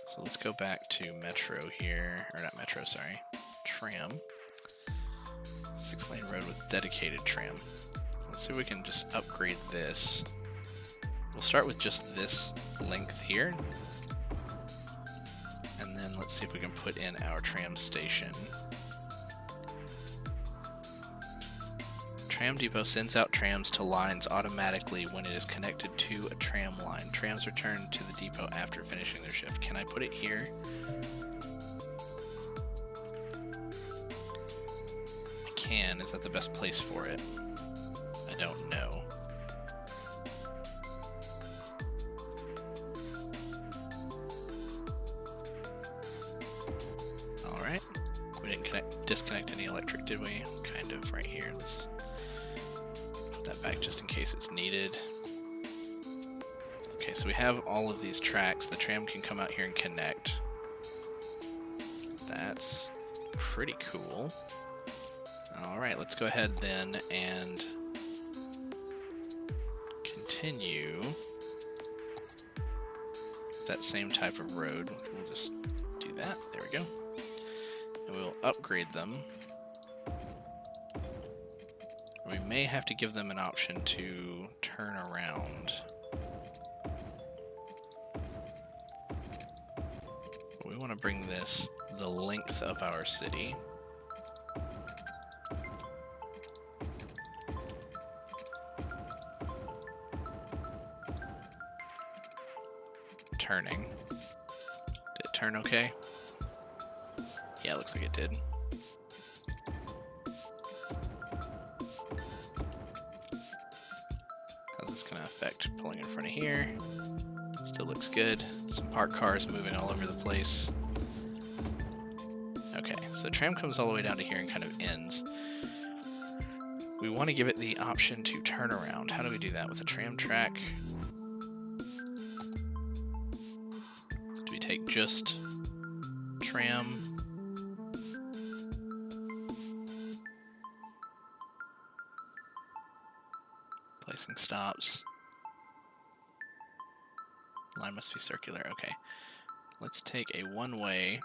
A: So let's go back to Metro here. Or not Metro, sorry. Tram. 6-lane road with dedicated tram. Let's see if we can just upgrade this. We'll start with just this length here. And then let's see if we can put in our tram station. Tram depot sends out trams to lines automatically when it is connected to a tram line. Trams return to the depot after finishing their shift. Can I put it here? I can. Is that the best place for it? I don't know. Alright. We didn't disconnect any electric, did we? Kind of right here. Let's put that back just in case it's needed. Okay, so we have all of these tracks. The tram can come out here and connect. That's pretty cool. Alright, let's go ahead then and continue that same type of road. We'll just do that. There we go. And we'll upgrade them. We may have to give them an option to turn around. But we want to bring this the length of our city. Turning. Did it turn okay? Yeah, it looks like it did. How's this going to affect pulling in front of here? Still looks good. Some parked cars moving all over the place. Okay, so tram comes all the way down to here and kind of ends. We want to give it the option to turn around. How do we do that with a tram track? Take just tram. Placing stops. Line must be circular. Okay. Let's take a one-way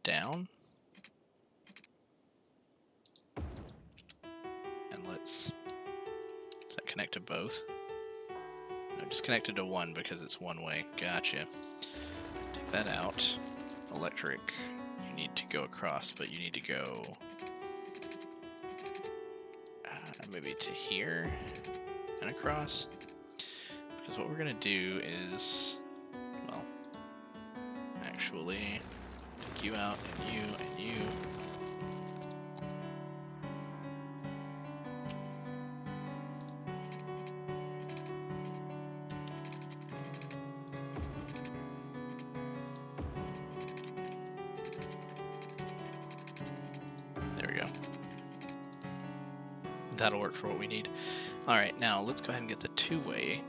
A: down. And let's... Does that connect to both? No, just connected to one because it's one way. Gotcha. Take that out. Electric. You need to go across, but you need to go maybe to here and across. Because what we're going to do is, well, actually take you out and you and you. That'll work for what we need. All right, now let's go ahead and get the two-way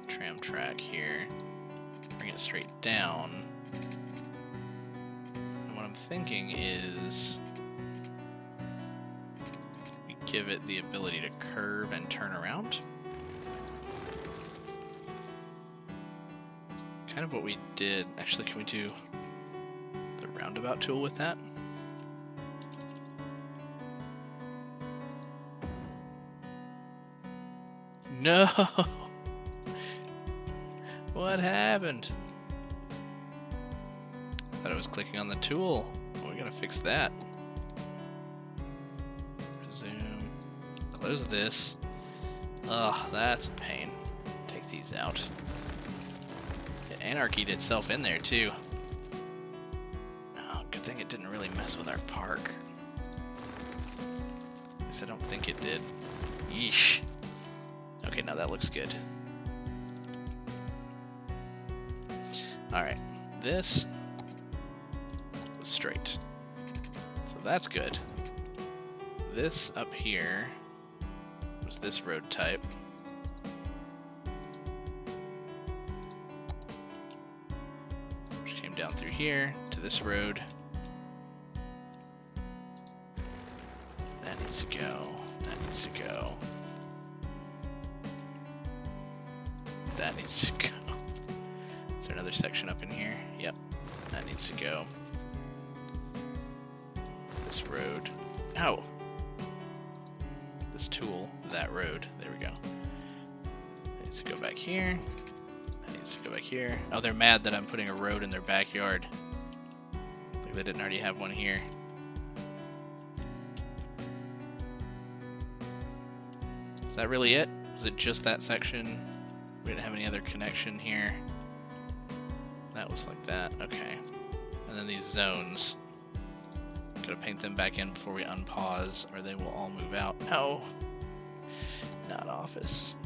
A: tram track here. Bring it straight down. And what I'm thinking is we give it the ability to curve and turn around. Kind of what we did. Actually, can we do the roundabout tool with that? No! What happened? Thought I was clicking on the tool. We gotta fix that. Resume. Close this. Ugh, that's a pain. Take these out. It anarchied itself in there too. Oh, good thing it didn't really mess with our park. At least I don't think it did. Yeesh. Okay, now that looks good. Alright, this was straight. So that's good. This up here was this road type. Which came down through here to this road. That needs to go. That needs to go. That needs to go. Is there another section up in here? Yep, that needs to go. This road. No! This tool, that road. There we go. That needs to go back here. That needs to go back here. Oh, they're mad that I'm putting a road in their backyard. Like they didn't already have one here. Is that really it? Was it just that section? We didn't have any other connection here. That was like that. Okay. And then these zones. Gotta paint them back in before we unpause, or they will all move out. No! Not office.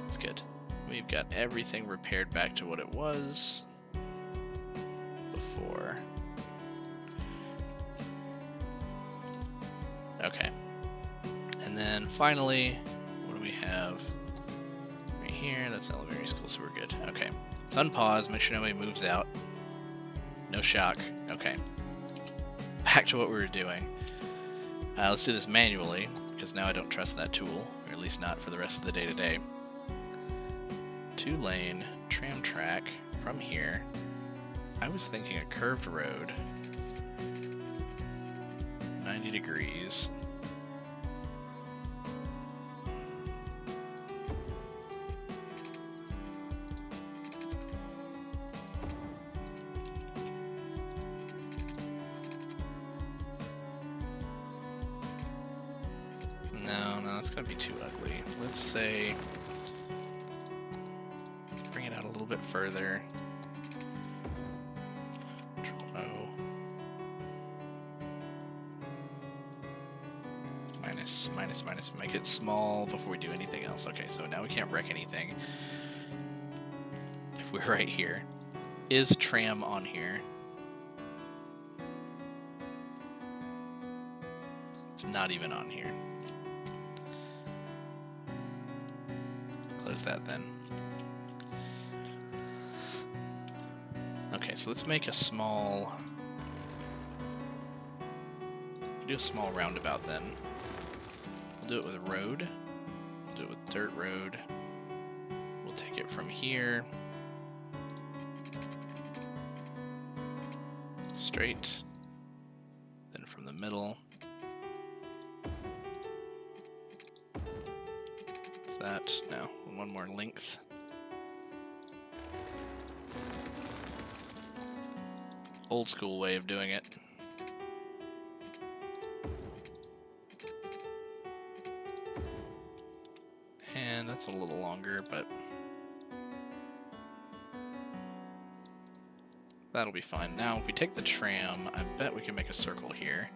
A: That's good. We've got everything repaired back to what it was before. Okay. And then finally, what do we have? Right here, that's elementary school, so we're good. Okay. Let's unpause, make sure nobody moves out. No shock. Okay. Back to what we were doing. Let's do this manually, because now I don't trust that tool, or at least not for the rest of the day-to-day. 2-lane tram track from here. I was thinking a curved road. 90 degrees. No, that's gonna be too ugly. Let's say bring it out a little bit further. Control O. Minus. Make it small before we do anything else. Okay, so now we can't wreck anything. If we're right here. Is tram on here? It's not even on here. Close that then. Okay, so let's make a small... do a small roundabout then. We'll do it with a road. We'll do it with dirt road. We'll take it from here. Straight. Then from the middle. Is that? No. One more length. Old school way of doing it. And that's a little longer, but that'll be fine. Now, if we take the tram, I bet we can make a circle here.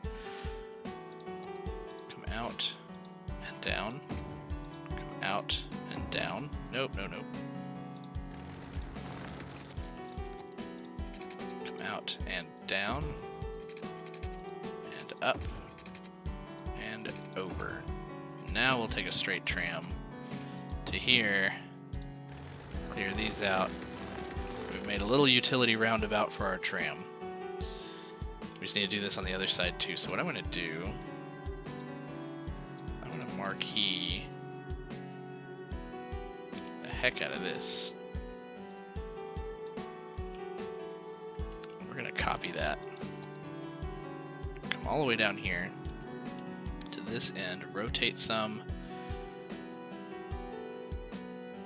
A: Come out and down. Come out and down. Nope. Come out and down. up and over. Now we'll take a straight tram to here, clear these out. We've made a little utility roundabout for our tram. We just need to do this on the other side too. So what I'm going to do, I'm going to marquee the heck out of this. We're going to copy that. Come all the way down here to this end, rotate some.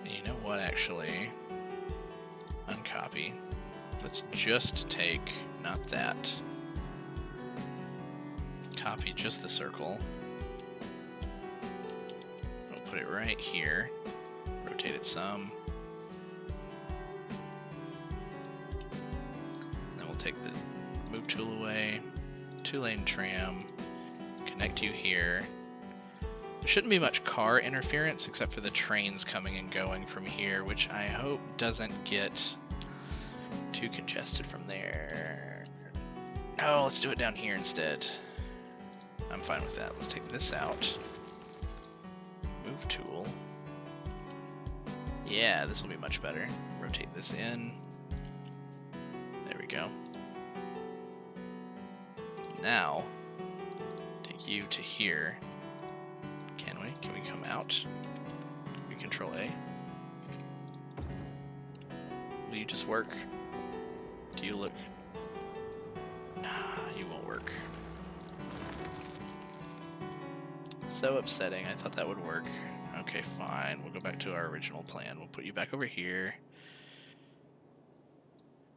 A: And you know what, actually? Uncopy. Let's just take, not that. Copy just the circle. We'll put it right here. Rotate it some. Then we'll take the move tool away. 2-lane tram. Connect you here. There shouldn't be much car interference except for the trains coming and going from here, which I hope doesn't get too congested from there. No, let's do it down here instead. I'm fine with that. Let's take this out. Move tool. Yeah, this will be much better. Rotate this in. There we go. Now, take you to here. Can we? Can we come out? We Control A. Will you just work? Do you look? Nah, you won't work. So upsetting. I thought that would work. Okay, fine. We'll go back to our original plan. We'll put you back over here.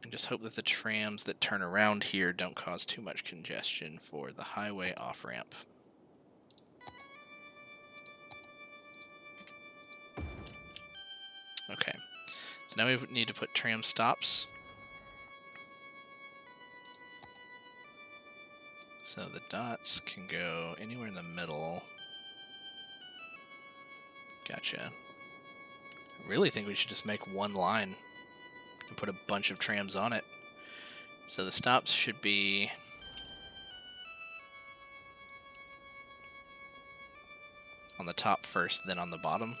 A: And just hope that the trams that turn around here don't cause too much congestion for the highway off-ramp. Okay. So now we need to put tram stops. So the dots can go anywhere in the middle. Gotcha. I really think we should just make one line and put a bunch of trams on it. So the stops should be on the top first, then on the bottom.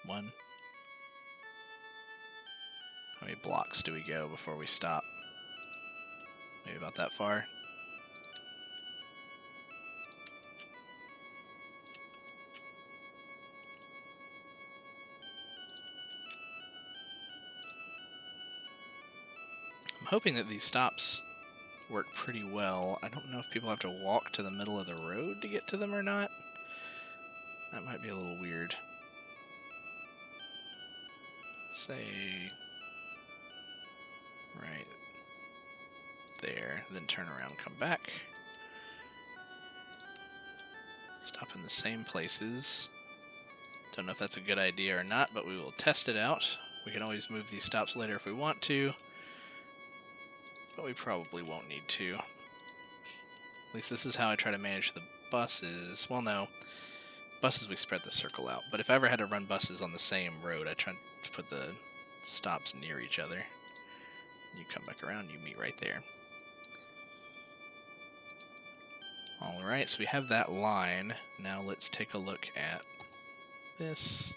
A: One. How many blocks do we go before we stop? Maybe about that far. I'm hoping that these stops work pretty well. I don't know if people have to walk to the middle of the road to get to them or not. That might be a little weird. Let's say right there, then turn around and come back. Stop in the same places. Don't know if that's a good idea or not, but we will test it out. We can always move these stops later if we want to, but we probably won't need to. At least this is how I try to manage the buses. Well, no. Buses we spread the circle out, but if I ever had to run buses on the same road, I try to put the stops near each other. You come back around, you meet right there. Alright, so we have that line. Now let's take a look at this.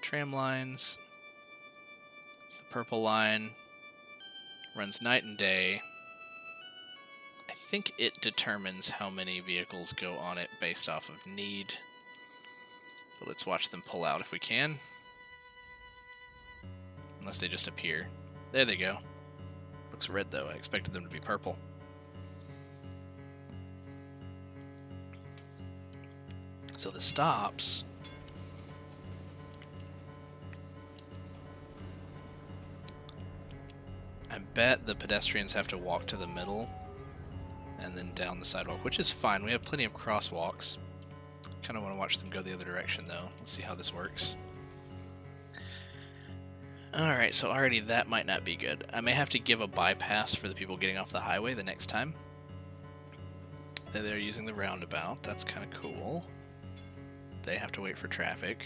A: Tram lines. It's the purple line. Runs night and day. I think it determines how many vehicles go on it based off of need. But let's watch them pull out if we can. Unless they just appear. There they go. Looks red though. I expected them to be purple. So the stops I bet the pedestrians have to walk to the middle and then down the sidewalk, which is fine. We have plenty of crosswalks. Kind of want to watch them go the other direction though. Let's see how this works. Alright, so already that might not be good. I may have to give a bypass for the people getting off the highway the next time. They're using the roundabout. That's kind of cool. They have to wait for traffic.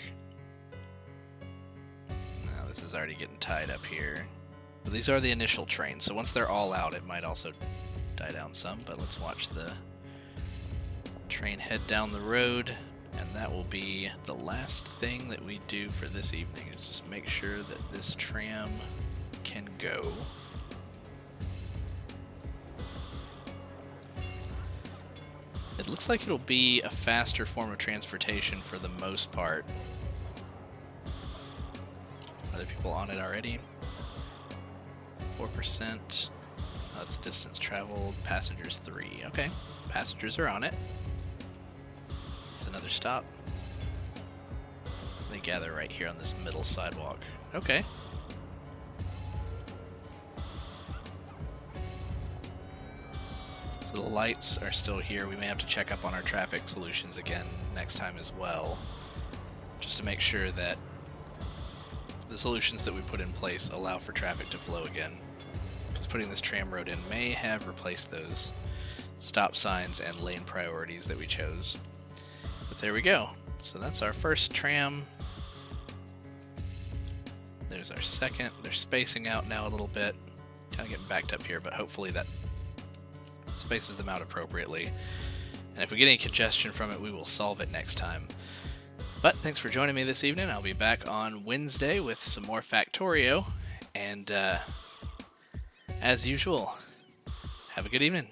A: Now this is already getting tied up here. But these are the initial trains, so once they're all out, it might also die down some, but let's watch the train head down the road, and that will be the last thing that we do for this evening, is just make sure that this tram can go. It looks like it'll be a faster form of transportation for the most part. Are there people on it already? 4%. That's distance traveled. Passengers 3. Okay, passengers are on it. This is another stop. They gather right here on this middle sidewalk. Okay. So the lights are still here. We may have to check up on our traffic solutions again next time as well, just to make sure that the solutions that we put in place allow for traffic to flow again. Because putting this tram road in may have replaced those stop signs and lane priorities that we chose. But there we go. So that's our first tram. There's our second. They're spacing out now a little bit. Kind of getting backed up here, but hopefully that spaces them out appropriately. And if we get any congestion from it, we will solve it next time. But thanks for joining me this evening. I'll be back on Wednesday with some more Factorio. And as usual, have a good evening.